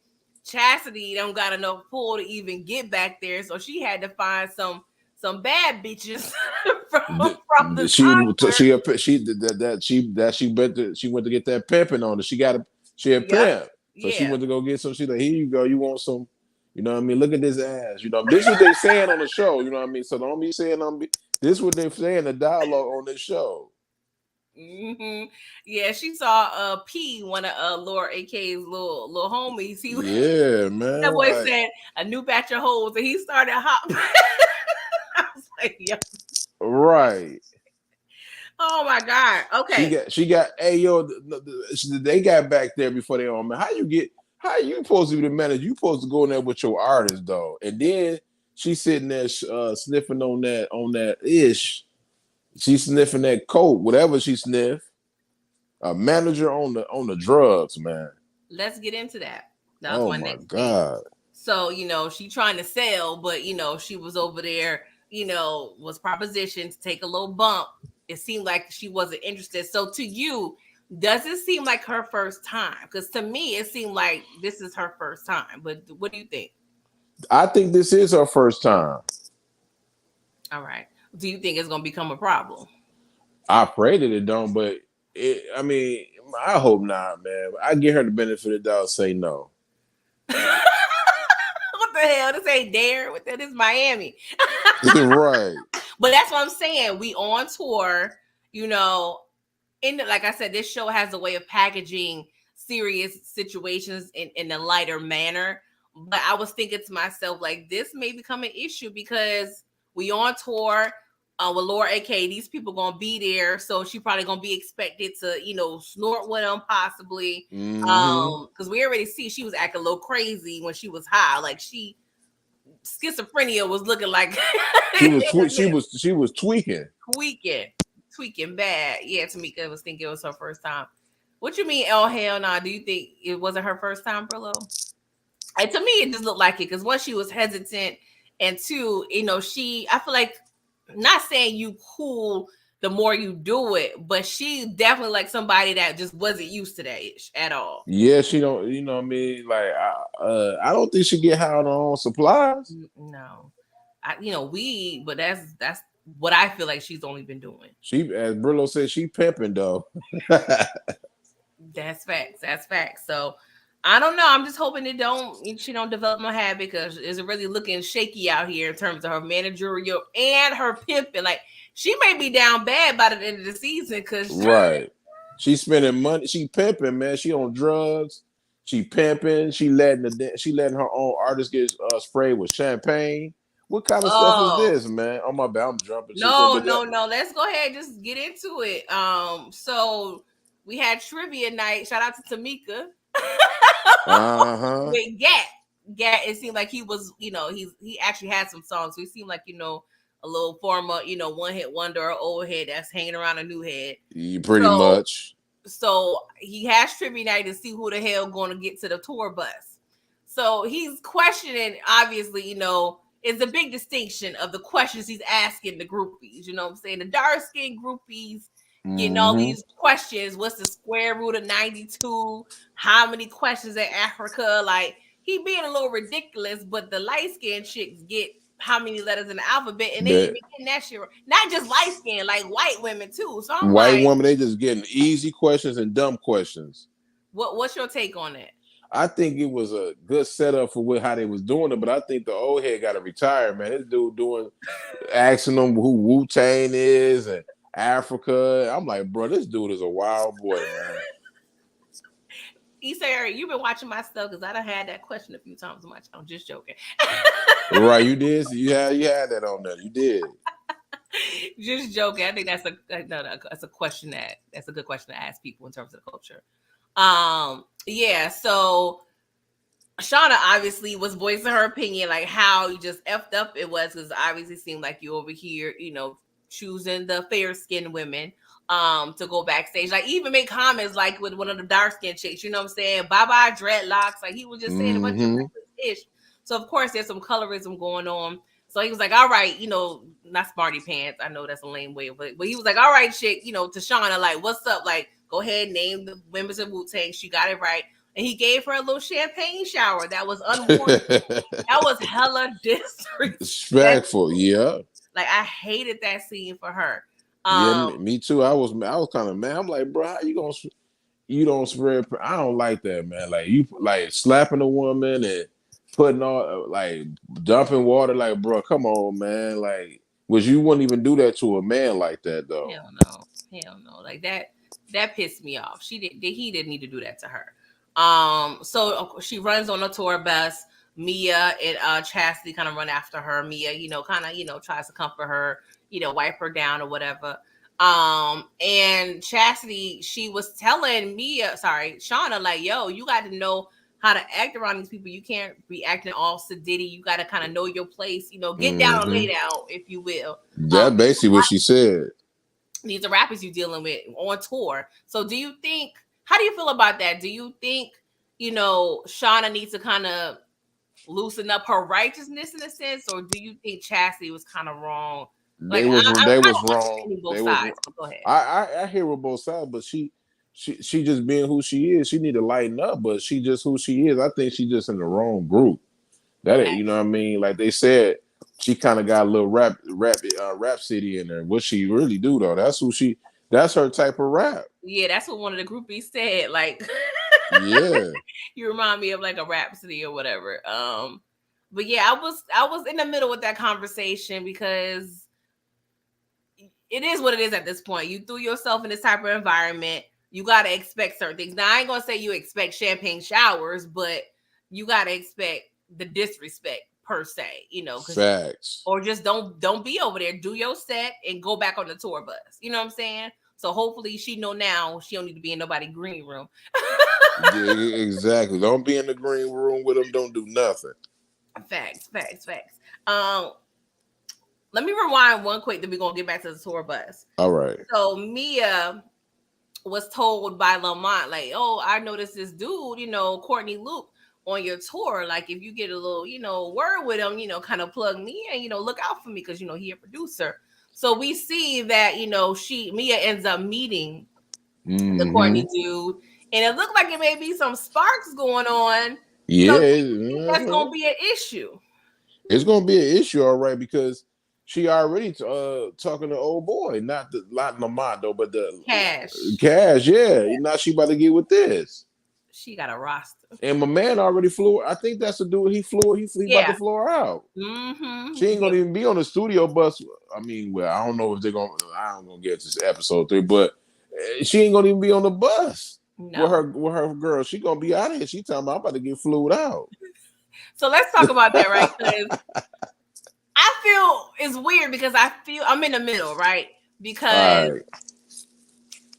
Chastity don't got enough pull to even get back there, so she had to find some bad bitches from the she went to get that pimping on her. She had pimp, so she went to go get some. She like, here you go, you want some? You know what I mean? Look at this ass. This is what they saying on the show. You know what I mean? So don't be saying this is what they're saying, the dialogue on this show. Mm-hmm. Yeah, she saw P, one of Laura AK's little homies. Yeah, man. That boy said a new batch of hoes, and he started hopping. I was like, yo. Right. Oh my God. Okay. She got. Hey yo, they got back there before they on, man. How you supposed to be the manager? You supposed to go in there with your artist though, and then she's sitting there sniffing on that ish. She's sniffing that coke, whatever she sniffed. A manager on the drugs, man. Let's get into that. Oh my God. Thing. So, she trying to sell, but she was over there, was propositioned to take a little bump. It seemed like she wasn't interested. So to you, does it seem like her first time? Because to me, it seemed like this is her first time. But what do you think? I think this is her first time. All right. Do you think it's going to become a problem? I pray that it don't, but I hope not, man. I give her the benefit of the doubt, say no. What the hell? This ain't Dare. This is Miami. Right. But that's what I'm saying. We on tour, like I said, this show has a way of packaging serious situations in a lighter manner. But I was thinking to myself, like, this may become an issue because we on tour with Laura AK. These people gonna be there, so she probably gonna be expected to, snort with them possibly. Because we already see she was acting a little crazy when she was high. Like schizophrenia was looking like she was tweaking bad. Yeah, Tamika was thinking it was her first time. What you mean? Oh hell no! Do you think it wasn't her first time, Brillo? And to me, it just looked like it because one, she was hesitant, and two, I feel like, not saying you cool the more you do it, but she definitely like somebody that just wasn't used to that ish at all. Yeah, she don't. You know what I mean? Like I don't think she get high on her own supplies. No, weed, but that's what I feel like she's only been doing. She, as Brillo said, she pimping though. That's facts. So I don't know. I'm just hoping she don't develop no habit because it's really looking shaky out here in terms of her managerial and her pimping. Like she may be down bad by the end of the season because right. She's spending money. She pimping, man. She on drugs. She pimping. She letting her own artists get sprayed with champagne. What kind of stuff is this, man? Oh my bad, I'm jumping. No. Let's go ahead, just get into it. So we had trivia night. Shout out to Tamika. With Gat, it seemed like he was, he actually had some songs. So he seemed like, a little former, one hit wonder or old head that's hanging around a new head. Pretty much. So he has trivia night to see who the hell going to get to the tour bus. So he's questioning, obviously, it's a big distinction of the questions he's asking the groupies. You know what I'm saying? The dark-skinned groupies getting all these questions. What's the square root of 92? How many questions in Africa? Like, he being a little ridiculous, but the light-skinned chicks get how many letters in the alphabet, and they even getting that shit. Not just light-skinned, like white women too. So white women, they just getting easy questions and dumb questions. What's your take on that? I think it was a good setup for how they was doing it, but I think the old head got to retire, man. This dude asking them who Wu-Tang is and Africa. I'm like, bro, this dude is a wild boy, man. Issa, you've been watching my stuff because I done had that question a few times on my channel. I'm just joking. Right, you did. You had that on there. You did. Just joking. I think that's a question that's a good question to ask people in terms of the culture. Yeah, so Shauna obviously was voicing her opinion, like how you just effed up it was, because obviously seemed like you over here, choosing the fair-skinned women to go backstage. Like, even make comments like with one of the dark-skinned chicks, you know what I'm saying? Bye-bye dreadlocks. Like, he was just saying a bunch of ish. So of course there's some colorism going on. So he was like, all right, not smarty pants. I know that's a lame way of it, but he was like, all right, chick, to Shauna, like, what's up? Like, go ahead, name the members of Wu-Tang. She got it right. And he gave her a little champagne shower that was unwarranted. That was hella disrespectful. Yeah. Like, I hated that scene for her. Yeah, me too. I was kind of mad. I'm like, bro, how you don't spread? I don't like that, man. Like, you like slapping a woman and putting all like dumping water. Like, bro, come on, man. Like, you wouldn't even do that to a man like that, though. Hell no. Like that pissed me off. He didn't need to do that to her. So she runs on the tour bus. Mia and Chastity kind of run after her. Mia, tries to comfort her, wipe her down or whatever. And Chastity, she was telling Shauna, like, yo, you got to know how to act around these people. You can't be acting all sedity. You got to kind of know your place, get down, lay down, if you will. That's basically what she said. These are rappers you're dealing with on tour. So how do you feel about that? Do you think, Shauna needs to kind of loosen up her righteousness in a sense, or do you think Chastity was kind of wrong? They was wrong. Both sides. Go ahead. I hear with both sides, but she just being who she is. She need to lighten up, but she just who she is. I think she just in the wrong group. You know what I mean? Like they said, she kind of got a little rap city in there. What she really do though? That's her type of rap. Yeah, that's what one of the groupies said. Like, yeah, you remind me of like a Rhapsody or whatever. But yeah, I was in the middle with that conversation because it is what it is at this point. You threw yourself in this type of environment. You got to expect certain things. Now, I ain't going to say you expect champagne showers, but you got to expect the disrespect per se, Facts. Or just don't be over there. Do your set and go back on the tour bus. You know what I'm saying? So hopefully she know now she don't need to be in nobody's green room. Yeah, exactly. Don't be in the green room with them. Don't do nothing. Facts. Let me rewind one quick, then we're going to get back to the tour bus. All right. So Mia was told by Lamont, like, oh, I noticed this dude, Courtney Luke, on your tour. Like, if you get a little, word with him, kind of plug me in, look out for me because, he a producer. So we see that, Mia ends up meeting the Courtney dude. And it looked like it may be some sparks going on. Yeah. So that's going to be an issue. It's going to be an issue, all right, because she already talking to old boy, not Lamont though, but the Cash, yeah. Now she about to get with this. She got a roster, and my man already flew. I think that's the dude. He flew. He about to fly her out. Mm-hmm. She ain't gonna even be on the studio bus. I mean, well, I don't know if they're gonna. I'm gonna get to episode 3, but she ain't gonna even be on the bus with her girl. She gonna be out of here. She talking about I'm about to get flued out. So let's talk about that, right? Because I feel it's weird because I feel I'm in the middle, right? Because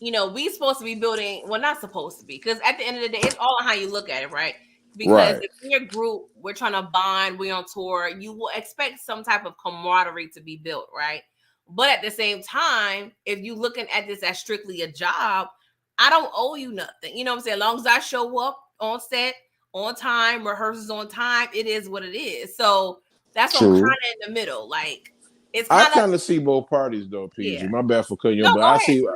we supposed to be building. Well, not supposed to be, because at the end of the day, it's all how you look at it, right? Because Right. if in your group, we're trying to bond, we're on tour, you will expect some type of camaraderie to be built, right? But at the same time, if you're looking at this as strictly a job, I don't owe you nothing. You know what I'm saying? As long as I show up on set on time, rehearsals on time, it is what it is. So that's what I'm kind True. of in the middle. Like it's I kind of kind of see both parties though, PG. yeah. My bad for cutting you, No, but go ahead. Go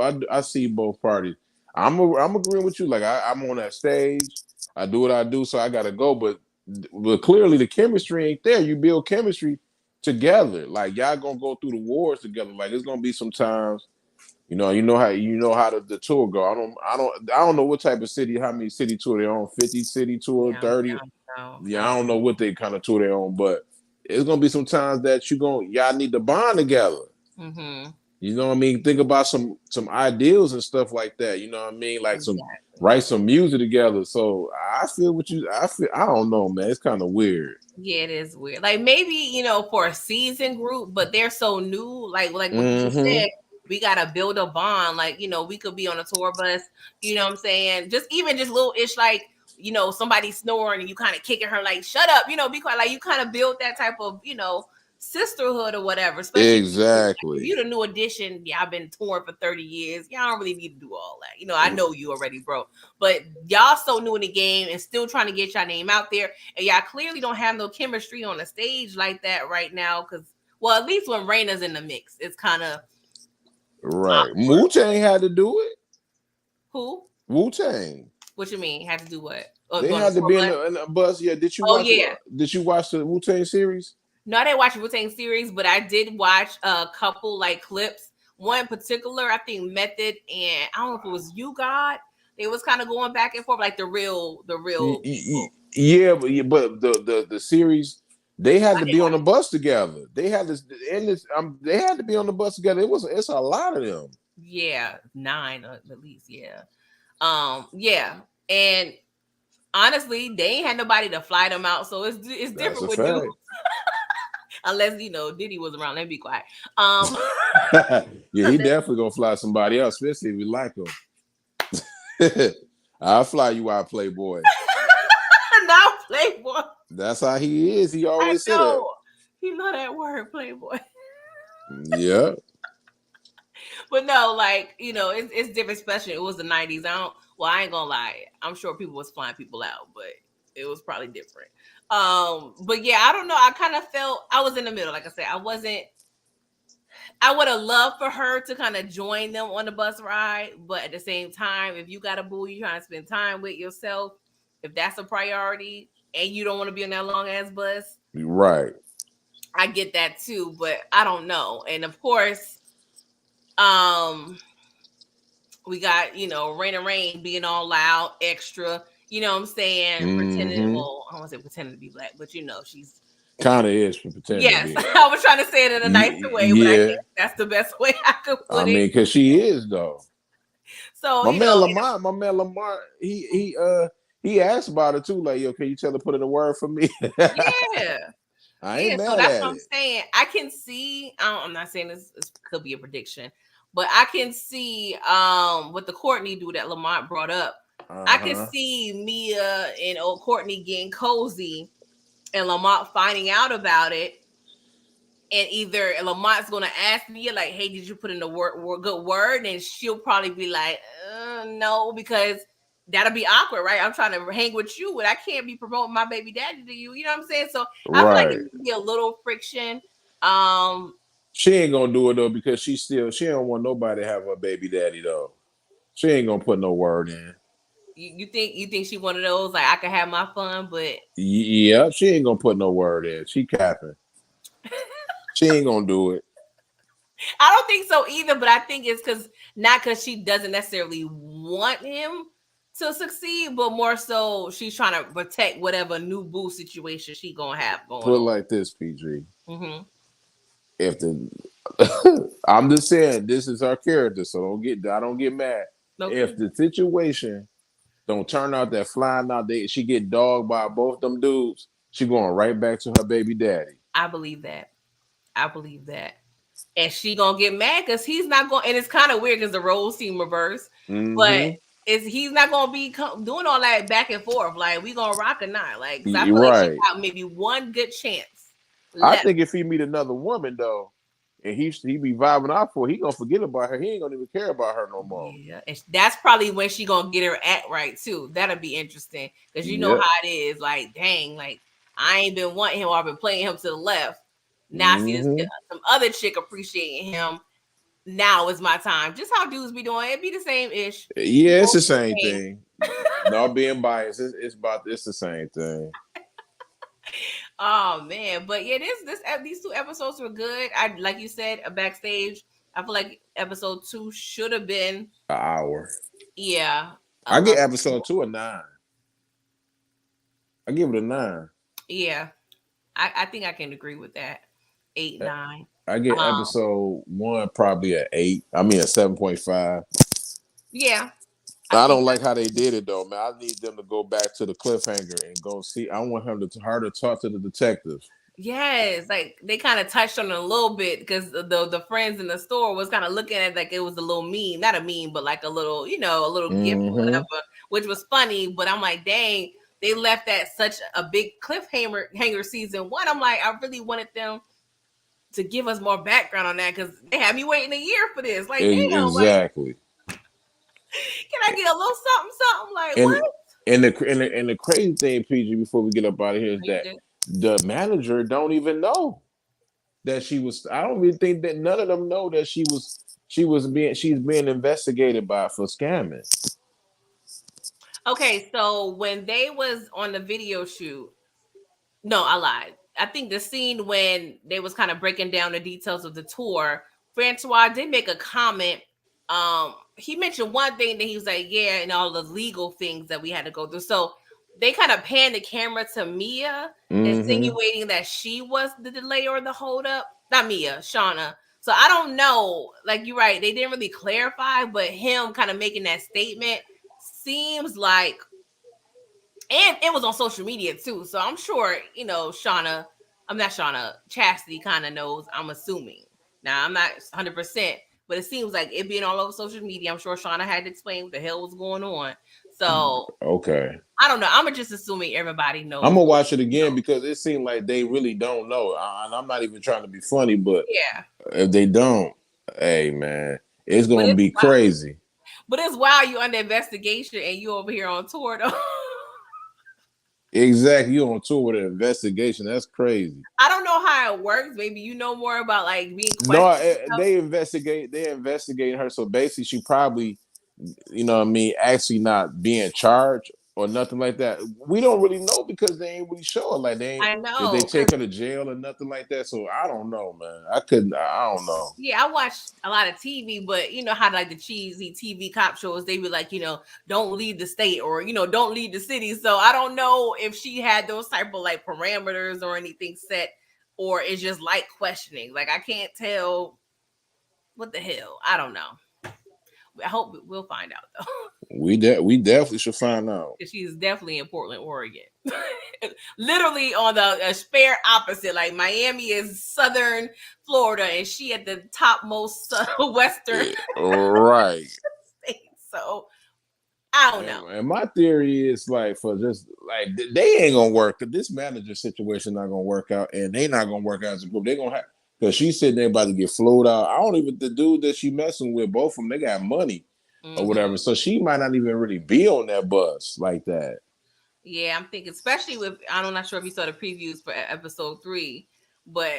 ahead. I see both parties. I'm agreeing with you. Like I'm on that stage, I do what I do, so I gotta go. But clearly the chemistry ain't there. You build chemistry together. Like y'all gonna go through the wars together. Like it's gonna be some times. You know how the tour go. I don't know what type of city, how many city tour they on. 50 city tour, Yeah, 30. no, Yeah, I don't know what they kind of tour they on, but it's gonna be some times that y'all need to bond together. mm-hmm. You know what I mean? Think about some ideals and stuff like that. You know what I mean? Like Exactly. write some music together. So I don't know, man. It's kind of weird. Yeah, it is weird. Like maybe for a season group, but they're so new. Like what you just Mm-hmm. said, we gotta build a bond. Like we could be on a tour bus. You know what I'm saying? Just even just little ish like somebody snoring and you kind of kicking her like shut up. Be quiet. Like you kind of build that type of sisterhood or whatever. Especially if Exactly. you're the new addition. Yeah, I've been touring for 30 years. Y'all don't really need to do all that. I know you already, bro. But y'all so new in the game and still trying to get your name out there. And y'all clearly don't have no chemistry on the stage like that right now. Because, well, at least when Raina's in the mix, it's kind of Right. Wu-Tang had to do it. who? Wu-Tang. What you mean? Had to do what? Oh, They going to had to tour be bus? in the bus. Yeah. Oh yeah. Did you watch the Wu-Tang series? No, I didn't watch the Wu-Tang series, but I did watch a couple like clips. One in particular, I think Method and I don't know if it was You God. They was kind of going back and forth like the real people. Yeah, but the series they had I to didn't be on watch the bus together. They had this in this. They had to be on the bus together. It's a lot of them. Yeah, 9 at least. Yeah. Yeah. And honestly, they ain't had nobody to fly them out, so it's That's different a with dudes. fact. Unless Diddy was around. Let me be quiet. Yeah, he definitely gonna fly somebody else, especially if you like him. I'll fly you out, Playboy. Not Playboy. That's how he is. He I always said that. know. You know that word, Playboy. Yeah. But no, like, it's different, especially it was the 90s. I ain't gonna lie. I'm sure people was flying people out, but it was probably different. But yeah, I don't know. I kind of felt I was in the middle. Like I said, I would have loved for her to kind of join them on the bus ride, but at the same time, if you got a boo, you trying to spend time with yourself, if that's a priority, and you don't want to be on that long ass bus, Right. I get that too. But I don't know. And of course, we got Rain and Rain being all loud, extra. You know what I'm saying? Pretending. Well, I don't want to say pretending to be black, but she's kind of is for pretending to yes. be. I was trying to say it in a nicer way, but I Yeah. think that's the best way I could put I mean, it. because she is though. So my man Lamar, he asked about it too. Like, yo, can you tell her put in a word for me? yeah. I ain't mad So that's at what I'm it. saying. I can see. I'm not saying this could be a prediction, but I can see what the Courtney dude that Lamont brought up. I can see Mia and old Courtney getting cozy, and Lamont finding out about it. And either Lamont's gonna ask Mia like, "Hey, did you put in a good word?" And she'll probably be like, "No," because that'll be awkward, right? I'm trying to hang with you, and I can't be promoting my baby daddy to you. You know what I'm saying? So I feel like it would be a little friction. She ain't gonna do it though because she don't want nobody to have her baby daddy though. She ain't gonna put no word in. You think she one of those like I can have my fun, but yeah, she ain't gonna put no word in. She capping. She ain't gonna do it. I don't think so either. But I think it's not because she doesn't necessarily want him to succeed, but more so she's trying to protect whatever new boo situation she gonna have going Put it on. like this, PG. Mm-hmm. If the I'm just saying this is her character, so I don't get mad. Okay. If the situation don't turn out that flying out, she get dogged by both them dudes, she going right back to her baby daddy. I believe that. And she gonna get mad because he's not going. And it's kind of weird because the roles seem reversed. Mm-hmm. But he's not gonna be doing all that back and forth. Like, we gonna rock or not? Like, 'cause I feel Right. like she got maybe one good chance I left. think if he meet another woman though, and he be vibing out for, he gonna forget about her. He ain't gonna even care about her no more. Yeah, and that's probably when she gonna get her act right too. That'll be interesting because you know Yep. how it is. Like, dang, like I ain't been wanting him, or I've been playing him to the left. Now I see this, some other chick appreciating him. Now is my time. Just how dudes be doing. It be the same ish. Yeah, it's the same thing. Not being biased, it's the same thing. Oh man, but yeah, these 2 episodes were good. I like you said, a backstage. I feel like episode 2 should have been An hour. Yeah, I get episode 2 a 9. I give it a 9. Yeah, I think I can agree with that. 8, 9. I get episode 1 probably a 8. I mean a 7.5. Yeah. I don't like how they did it though, man. I need them to go back to the cliffhanger and go see. I want her to talk to the detective. Yes, like they kind of touched on it a little bit because the friends in the store was kind of looking at it like it was a little meme, not a meme, but like a little, a little gift or whatever, which was funny. But I'm like, dang, they left that such a big cliffhanger season 1. I'm like, I really wanted them to give us more background on that because they had me waiting a year for this. Like, damn, exactly. Like, can I get a little something? Like, what? And the crazy thing, PG, before we get up out of here, is that the manager don't even know that she was. I don't even think that none of them know that she's being investigated for scamming. Okay, so when they was on the video shoot, no, I lied. I think the scene when they was kind of breaking down the details of the tour, Francois did make a comment. He mentioned one thing that he was like, yeah, and all the legal things that we had to go through. So they kind of panned the camera to Mia, insinuating that she was the delay or the holdup. Not Mia, Shauna. So I don't know. Like, you're right. They didn't really clarify, but him kind of making that statement seems like, and it was on social media too. So I'm sure, Chastity kind of knows, I'm assuming. Now, I'm not 100%, but it seems like it being all over social media, I'm sure Shauna had to explain what the hell was going on. So, okay. I don't know. I'm just assuming everybody knows. I'm going to watch it again because it seemed like they really don't know. And I'm not even trying to be funny, but if they don't, hey, man, it's going to be crazy. But it's wild you under investigation and you over here on tour, though. Exactly, you on tour with an investigation. That's crazy. I don't know how it works. Maybe you know more about like being questioned. No, they investigate her. So basically, she probably, actually not being charged or nothing like that. We don't really know because they ain't really showing. Like they ain't. I know. Did they take her to jail or nothing like that? So I don't know, man. I don't know. Yeah, I watch a lot of TV, but you know how like the cheesy TV cop shows, they be like, don't leave the state or don't leave the city. So I don't know if she had those type of like parameters or anything set, or it's just like questioning. Like I can't tell what the hell. I don't know. I hope we'll find out though. We definitely should find out. She's definitely in Portland, Oregon. Literally on the spare opposite. Like Miami is southern Florida, and she at the topmost western right state. So I don't know. And my theory is like for just like they ain't gonna work. This manager situation not gonna work out, and they not gonna work out as a group. They gonna have because she's sitting there about to get flued out. I don't even the dude that she messing with. Both of them, they got money or whatever. So she might not even really be on that bus like that. Yeah, I'm thinking, especially with I'm not sure if you saw the previews for episode 3, but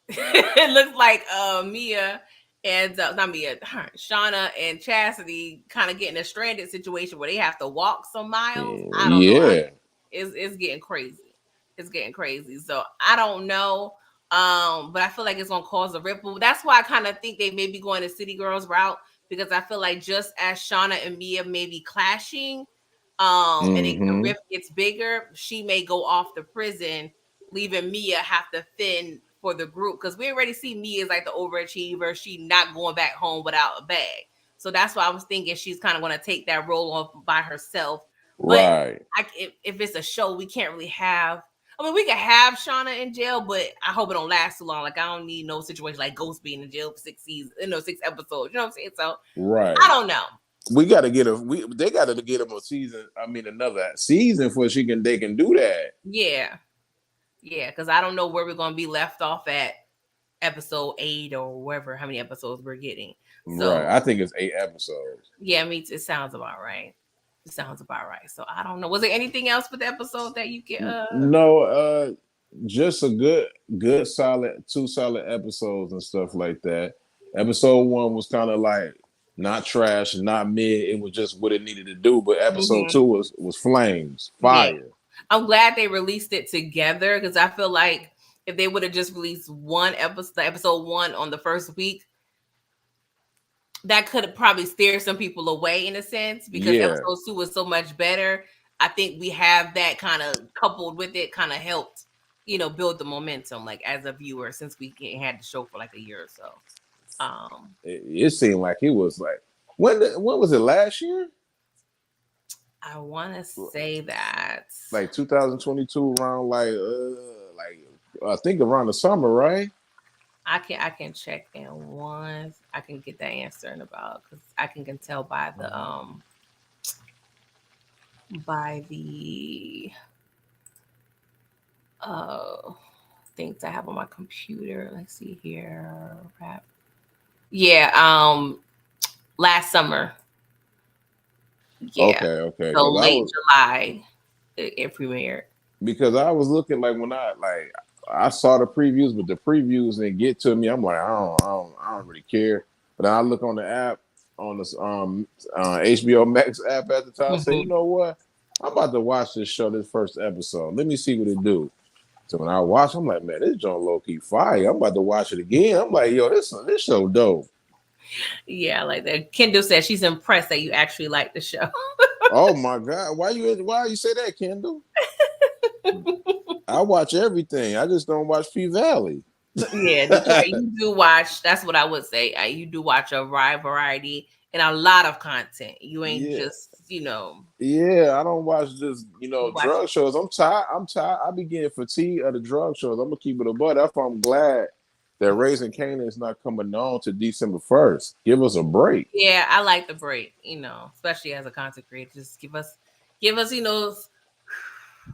it looks like Mia and not Mia, Shauna and Chastity kind of getting a stranded situation where they have to walk some miles. I don't know. It's getting crazy. It's getting crazy. So I don't know. But I feel like it's gonna cause a ripple. That's why I kind of think they may be going the City Girls route, because I feel like just as Shauna and Mia may be clashing, and the rift gets bigger, she may go off the prison, leaving Mia have to fend for the group, because we already see Mia as like the overachiever. She not going back home without a bag. So that's why I was thinking she's kind of going to take that role off by herself. But if it's a show, we can't really have. I mean, we can have Shauna in jail, but I hope it don't last too long. Like, I don't need no situation like Ghost being in jail for 6 seasons, 6 episodes. You know what I'm saying? So, I don't know. We got to get they got to get him a season. I mean, another season for they can do that. Yeah, because I don't know where we're gonna be left off at episode 8 or wherever how many episodes we're getting. So right, I think it's 8 episodes. Yeah, it sounds about right. It sounds about right. So I don't know. Was there anything else with the episode that you can? No, just a good solid 2 solid episodes and stuff like that. Episode 1 was kind of like not trash, not mid. It was just what it needed to do. But episode 2 was flames, fire. Yeah. I'm glad they released it together because I feel like if they would have just released one episode 1 on the first week, that could have probably steered some people away in a sense because episode 2 was so much better. I think we have that kind of coupled with it, kind of helped, build the momentum, like as a viewer, since we had the show for like a year or so. It seemed like it was like when was it last year? I want to say that like 2022 around like I think around the summer, right? I can check in once. I can get that answer in about because I can tell by the things I have on my computer. Let's see here. Yeah, last summer. Yeah. Okay. So late July it premiered. Because I was looking like when I saw the previews, but the previews didn't get to me. I'm like, I don't really care. But then I look on the app on this HBO Max app at the time. I say, you know what? I'm about to watch this show, this first episode. Let me see what it do. So when I watch, I'm like, man, this John low key fire. I'm about to watch it again. I'm like, yo, this show dope. Yeah, like that. Kendall said she's impressed that you actually like the show. Oh my God, why you say that, Kendall? I watch everything. I just don't watch P-Valley. Yeah, you do watch. That's what I would say. You do watch a wide variety and a lot of content. You ain't just, Yeah, I don't watch just, drug shows. I'm tired. I be getting fatigued of the drug shows. I'm gonna keep it a butt. That's why I'm glad that Raising Kanan is not coming on to December 1st. Give us a break. Yeah, I like the break. Especially as a content creator, just give us,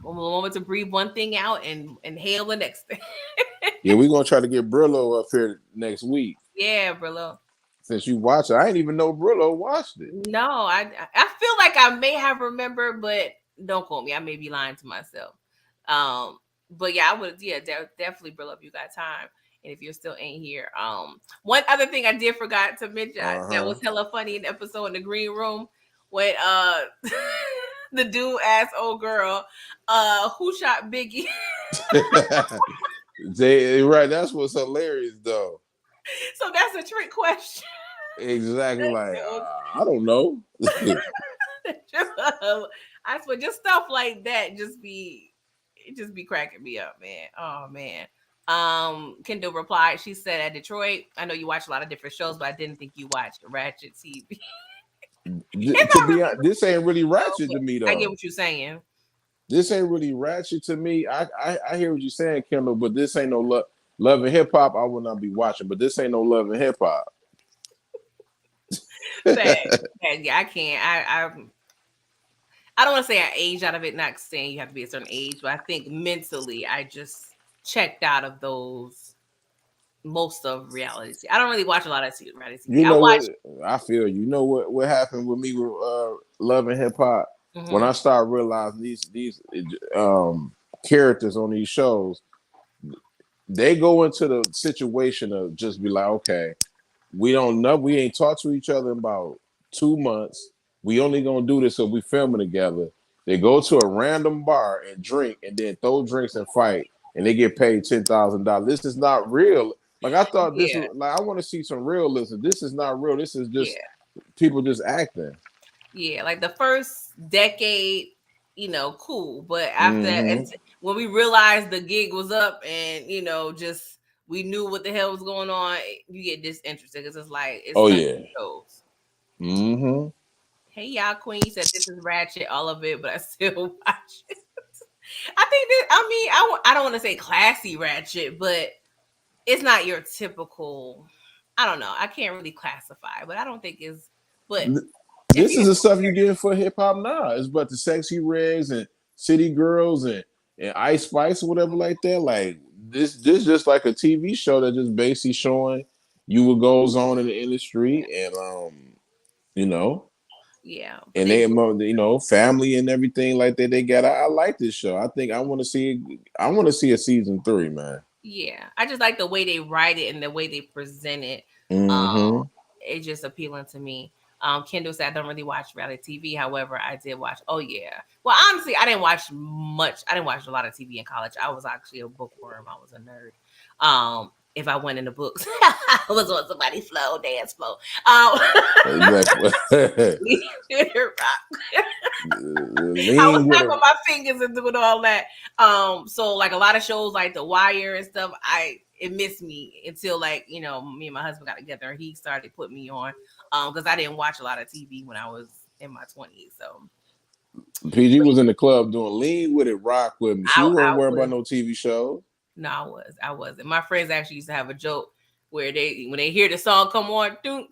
a moment to breathe one thing out and inhale the next thing. Yeah, we're gonna try to get Brillo up here next week. Yeah, Brillo. Since you watch it, I didn't even know Brillo watched it. No, I feel like I may have remembered, but don't quote me. I may be lying to myself. But yeah, I would. Yeah, definitely Brillo if you got time. And if you're still in here, one other thing I did forgot to mention that was hella funny in the episode in the green room when the dude asked old girl, who shot Biggie? Right, that's what's hilarious though. So that's a trick question. Exactly, like I don't know. I swear, just stuff like that just be cracking me up, man. Oh man. Kendall replied, she said at Detroit, I know you watch a lot of different shows, but I didn't think you watched Ratchet TV. To be honest, this ain't really ratchet to me though. I get what you're saying. This ain't really ratchet to me. I hear what you're saying, Kendall, but this ain't no love and hip hop. I will not be watching, but this ain't no love and hip hop. Yeah, I can't. I don't want to say I aged out of it. Not saying you have to be a certain age, but I think mentally I just checked out of those most of reality. I don't really watch a lot of reality. I feel you know what happened with me with love and hip hop when I started realizing these characters on these shows, they go into the situation of just be like, okay, we ain't talked to each other in about 2 months. We only gonna do this so we filming together. They go to a random bar and drink and then throw drinks and fight, and they get paid $10,000. This is not real. Like I thought this was like I want to see some realism. This is not real. This is just people just acting. Yeah, like the first decade, cool. But after that, when we realized the gig was up and just we knew what the hell was going on, you get disinterested because it's like shows. Hey y'all, Queen said this is ratchet, all of it, but I still watch it. I think that I don't want to say classy ratchet, but it's not your typical. I don't know. I can't really classify, but I don't think it's. But This is the stuff you getting for hip hop now. It's about the Sexy Reds and City Girls and Ice Spice or whatever like that. Like this just like a TV show that just basically showing you what goes on in the industry and you know. Yeah, And they family and everything like that. They got. I like this show. I think I want to see. I want to see a season 3, man. Yeah, I just like the way they write it and the way they present it. Mm-hmm. It's just appealing to me. Kendall said I don't really watch reality TV. However, I did watch. Oh yeah. Well, honestly, I didn't watch much. I didn't watch a lot of TV in college. I was actually a bookworm. I was a nerd. If I went in the books, I was on somebody's dance flow. I was tapping my fingers and doing all that. So like a lot of shows like The Wire and stuff, it missed me until like, me and my husband got together and he started putting me on because I didn't watch a lot of TV when I was in my 20s. So PG was in the club doing Lean With It, Rock With Me. She wasn't worried about no TV shows. No, I wasn't. My friends actually used to have a joke where when they hear the song come on, boom,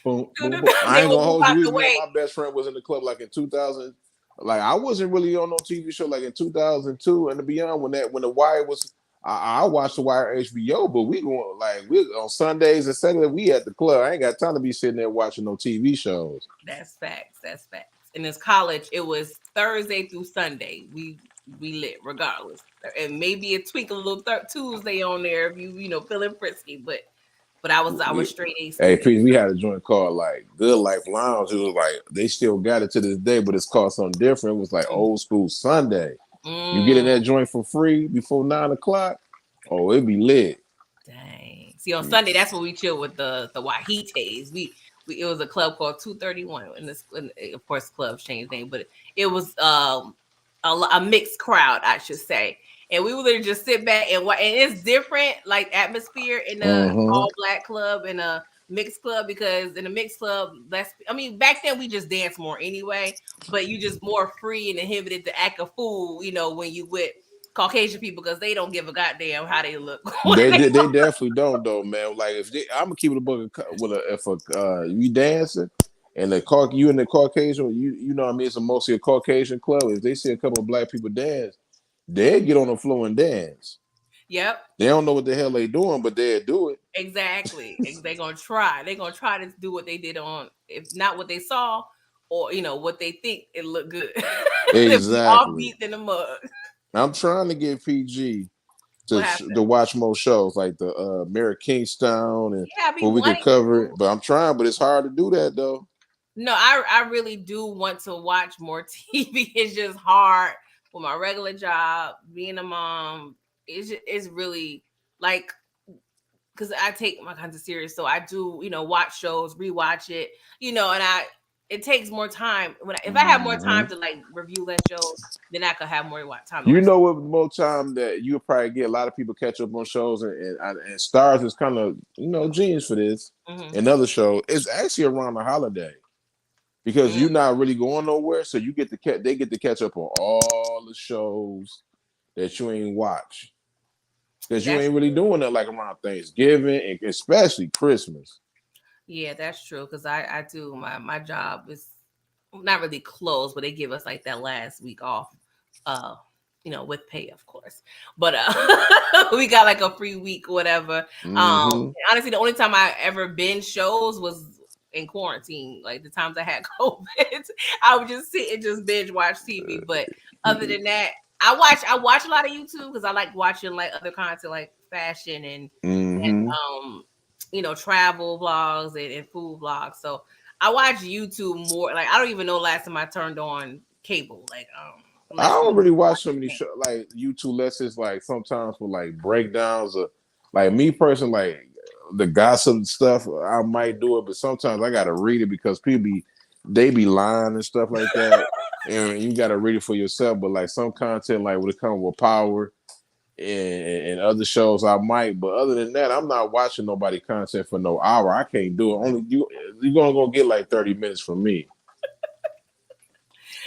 boom, boom. I ain't gonna hold you. My best friend was in the club like in 2000. Like I wasn't really on no TV show like in 2002 and beyond when The Wire was. I watched The Wire HBO, but we on Sundays and Saturdays we at the club. I ain't got time to be sitting there watching no TV shows. That's facts. In this college, it was Thursday through Sunday. We lit regardless, and maybe a twinkle little Tuesday on there if you feeling frisky, but I was straight A. Hey, Pete, we had a joint called like Good Life Lounge. It was like they still got it to this day, but it's called something different. It was like Old School Sunday. You get in that joint for free before 9 o'clock. Oh, it'd be lit. Dang. See, on Sunday, that's when we chill with the Wahites. It was a club called 231, and of course, the club's changed name, but it was a mixed crowd, I should say. And we would just sit back and it's different, like atmosphere in a all black club and a mixed club, because in a mixed club, back then we just danced more anyway, but you just more free and inhibited to act a fool, when you with Caucasian people, because they don't give a goddamn how they look. they definitely don't though, man. Like I'm gonna keep it a book if you dancing and you in the Caucasian, you know what I mean, it's mostly a Caucasian club. If they see a couple of black people dance, they'll get on the floor and dance. Yep. They don't know what the hell they doing, but they'll do it. Exactly. They're gonna try. They're gonna try to do what they did on, if not what they saw, or what they think it looked good. Exactly. All beat in the mug. I'm trying to get PG to watch more shows like the Mary Kingstown and where we can cover it. But I'm trying, but it's hard to do that though. No, I really do want to watch more TV. It's just hard with my regular job, being a mom. It's really like, because I take my content serious, so I do watch shows, rewatch it, and it takes more time. If I have more time to like review that show, then I could have more time. What more time that you'll probably get a lot of people catch up on shows, and Stars is kind of genius for this. And other shows, it's actually around the holiday because you're not really going nowhere, so you get they get to catch up on all the shows that you ain't watch. Because you ain't really doing that like around Thanksgiving and especially Christmas. Yeah, that's true. Because I do my job is not really closed, but they give us like that last week off, with pay, of course. But we got like a free week, whatever. Honestly, the only time I ever binge shows was in quarantine. Like the times I had COVID, I would just sit and just binge watch TV. But other than that, I watch a lot of YouTube because I like watching like other content like fashion and travel vlogs and food vlogs. So I watch YouTube more. Like I don't even know last time I turned on cable. Like I don't really watch so many shows like YouTube lessons. Like sometimes for like breakdowns or like me personally, like the gossip stuff, I might do it, but sometimes I gotta read it because people they be lying and stuff like that. And you got to read it for yourself. But like some content, like when it comes with Power and other shows, I might. But other than that, I'm not watching nobody content for no hour. I can't do it. Only you're gonna get like 30 minutes from me.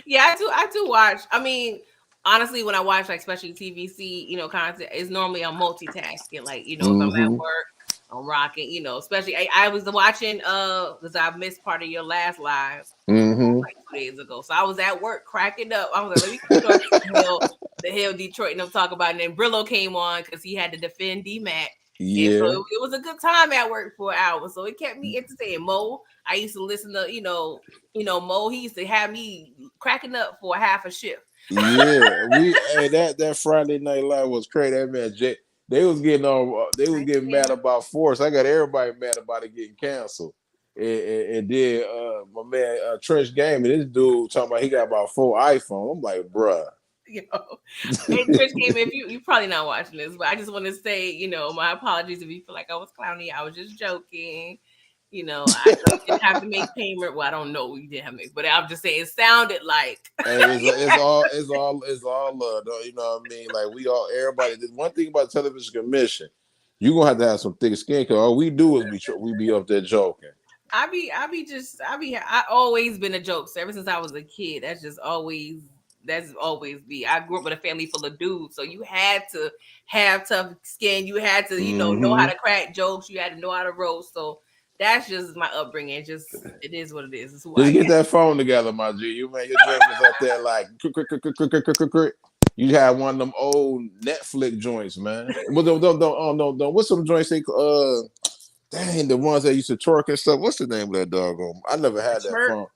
Yeah, I do watch. I mean, honestly, when I watch like especially TVC, content, it's normally I'm multitasking. Like if I'm at work, I'm rocking, you know, especially I was watching because I missed part of your last live Mm-hmm. like 2 days ago. So I was at work cracking up. I was like, let me put on the hell Detroit and I'm talking about it. And then Brillo came on because he had to defend D-Mac. And so Yeah. it was a good time at work for an hour. So it kept me entertained. Mo, I used to listen to, Mo, he used to have me cracking up for a half a shift. Yeah, that Friday Night Live was crazy. That man, they was getting mad about Force. I got everybody mad about it getting canceled. And then my man Trench Game, and this dude talking about he got about 4 iPhones. I'm like, bruh. Hey, Trish came in. If you probably not watching this, but I just want to say, my apologies if you feel like I was clowny. I was just joking. I know you didn't have to make payment. Well, I don't know you didn't have to make, but I'm just saying it sounded like. Hey, it's all love, though. You know what I mean? Like everybody. The one thing about television commission, you gonna have to have some thick skin because all we do is we be up there joking. I always been a jokester ever since I was a kid. That's always be. I grew up with a family full of dudes, so you had to have tough skin. You had to, know how to crack jokes. You had to know how to roast. So that's just my upbringing. It is what it is. It's who Just I get am. that phone together, my G. You man, your drink is up there like you have one of them old Netflix joints, man. Well, no. What's some joints they dang, the ones that used to twerk and stuff. What's the name of that doggone? I never had that phone.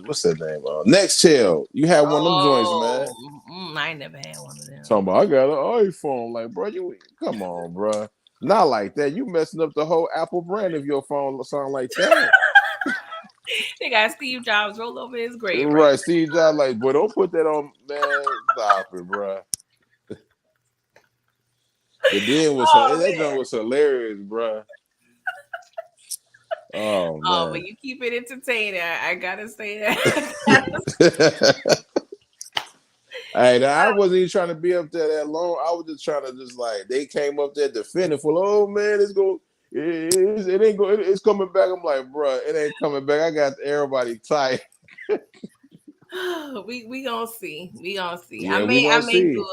What's that name? Nextel. You had one of them joints, man. I ain't never had one of them. Talking about I got an iPhone. Like, bro, you come on, bro. Not like that. You messing up the whole Apple brand if your phone sound like that. They got Steve Jobs roll over his grave. Right, Steve Jobs, like, boy, don't put that on, man. Stop it, bro. But then that joint was hilarious, bro. Oh man. But you keep it entertaining. I gotta say that. Hey, I wasn't even trying to be up there that long. I was just trying to they came up there defending for, oh man, it's coming back. I'm like, bro, it ain't coming back. I got everybody tight. we gonna see. We gonna see. Yeah, I may do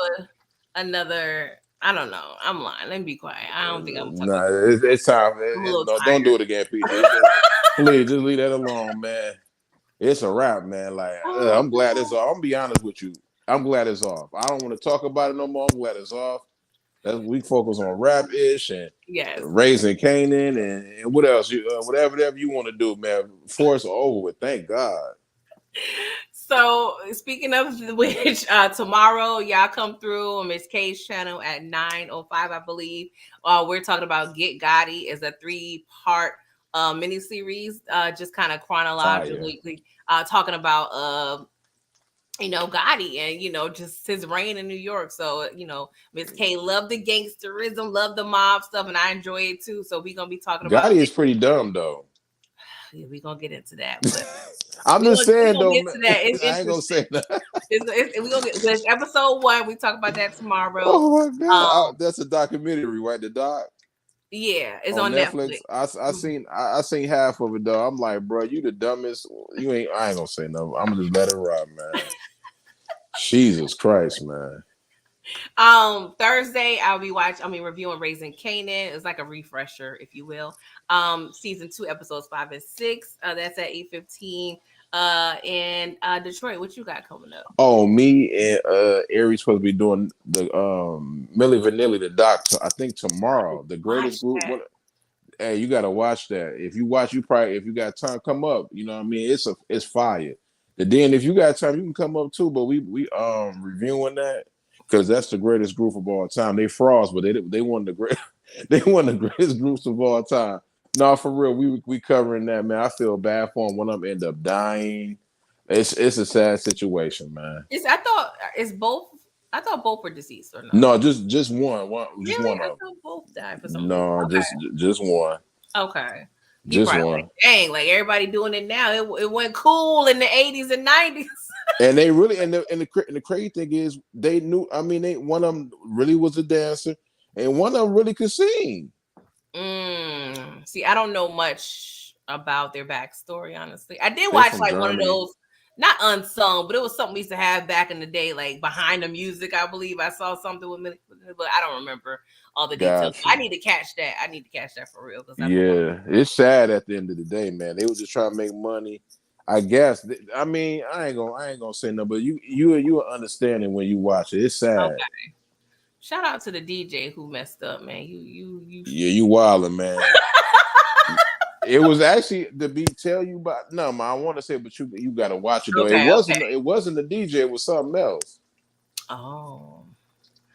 another. I don't know. I'm lying. Let me be quiet. I don't think I'm talking. It's time. Don't do it again, Peter. Please, just leave that alone, man. It's a wrap, man. Like, I'm glad it's off. I'm gonna be honest with you. I'm glad it's off. I don't want to talk about it no more. I'm glad it's off. We focus on Rap-ish and Raising Canaan and what else? Whatever you want to do, man. Force over with. Thank God. So speaking of which, tomorrow y'all come through on Miss K's channel at 9:05, I believe. We're talking about Get Gotti is a 3-part miniseries, just kind of chronologically talking about Gotti and just his reign in New York. So Miss K loved the gangsterism, loved the mob stuff, and I enjoy it too. So we're gonna be talking about Gotti is pretty dumb though. Yeah, we're gonna get into that. But I'm just saying though, man. I ain't gonna say that. We're gonna get this episode 1. We talk about that tomorrow. Oh my God, that's a documentary, right? The doc. Yeah, it's on Netflix. I seen half of it though. I'm like, bro, you the dumbest. I ain't gonna say no. I'm gonna just let it ride, man. Jesus Christ, man. Thursday I'll be reviewing Raising Canaan. It's like a refresher, if you will. Season 2, episodes 5 and 6. That's at 8:15. And Detroit, what you got coming up? Oh, me and Aries supposed to be doing the Milli Vanilli, the doc. I think tomorrow. The greatest group. Hey, you gotta watch that. If you watch, if you got time, come up. You know what I mean? It's fire. And then if you got time, you can come up too. But we reviewing that because that's the greatest group of all time. They frauds, but they won the great. They won the greatest groups of all time. No, for real, we covering that, man. I feel bad for them. One of them end up dying. It's a sad situation, man. I thought both were deceased or not. No, just one. Just really? one of them. I thought both died for some reason. Okay. just one. Okay. Just one. Like, dang, like everybody doing it now. It went cool in the 80s and 90s. And they really and the crazy thing is they knew. I mean, one of them really was a dancer, and one of them really could sing. See, I don't know much about their backstory, honestly. I did watch like Germany. One of those not unsung, but it was something we used to have back in the day, like behind the music. I believe I saw something with me, but I don't remember all the details. Gotcha. I need to catch that. I need to catch that for real because I've been Yeah, it's sad at the end of the day, man. They was just trying to make money. I guess. I mean, I ain't gonna say no, but you will understand it when you watch it. It's sad. Okay. Shout out to the DJ who messed up, man. You. Yeah, you wildin', man. It was actually to tell you about. No, man, I want to say, but you got to watch it though. Okay, It wasn't the DJ. It was something else. Oh,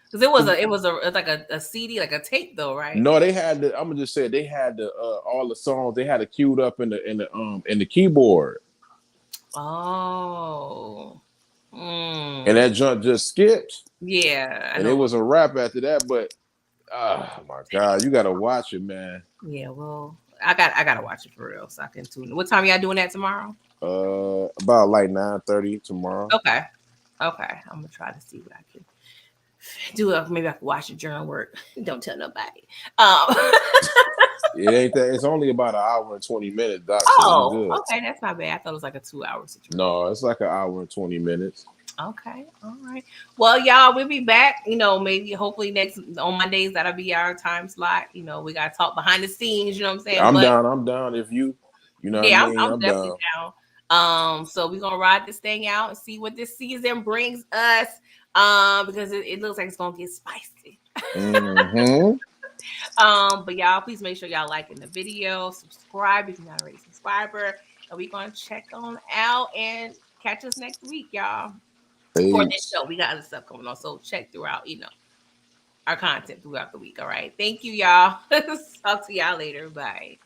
because it was like a CD, like a tape though, right? No, they had the. I'm gonna just say they had the all the songs. They had it queued up in the keyboard. Oh. And that junk just skipped. Yeah. And it was a wrap after that. But oh my God, you gotta watch it, man. Yeah, well, I gotta watch it for real so I can tune in. What time y'all doing that tomorrow? About like 9:30 tomorrow. Okay. I'm gonna try to see what I can do. Maybe I can watch it during work. Don't tell nobody. It ain't that. It's only about an hour and 20 minutes, Doc. Oh, okay, that's not bad. I thought it was like a 2-hour situation. No, it's like an hour and 20 minutes. Okay, all right. Well, y'all, we'll be back. Maybe hopefully next on Mondays that'll be our time slot. We gotta talk behind the scenes. You know what I'm saying? I'm down. If you know, yeah, what I mean? I'm definitely down. So we're gonna ride this thing out and see what this season brings us. Because it looks like it's gonna get spicy. Mm-hmm. But y'all, please make sure y'all liking the video, subscribe if you're not already a subscriber, and we're gonna check on out and catch us next week, y'all. Peace. For this show, we got other stuff coming on, so check throughout, our content throughout the week. All right, thank you, y'all. Talk to y'all later. Bye.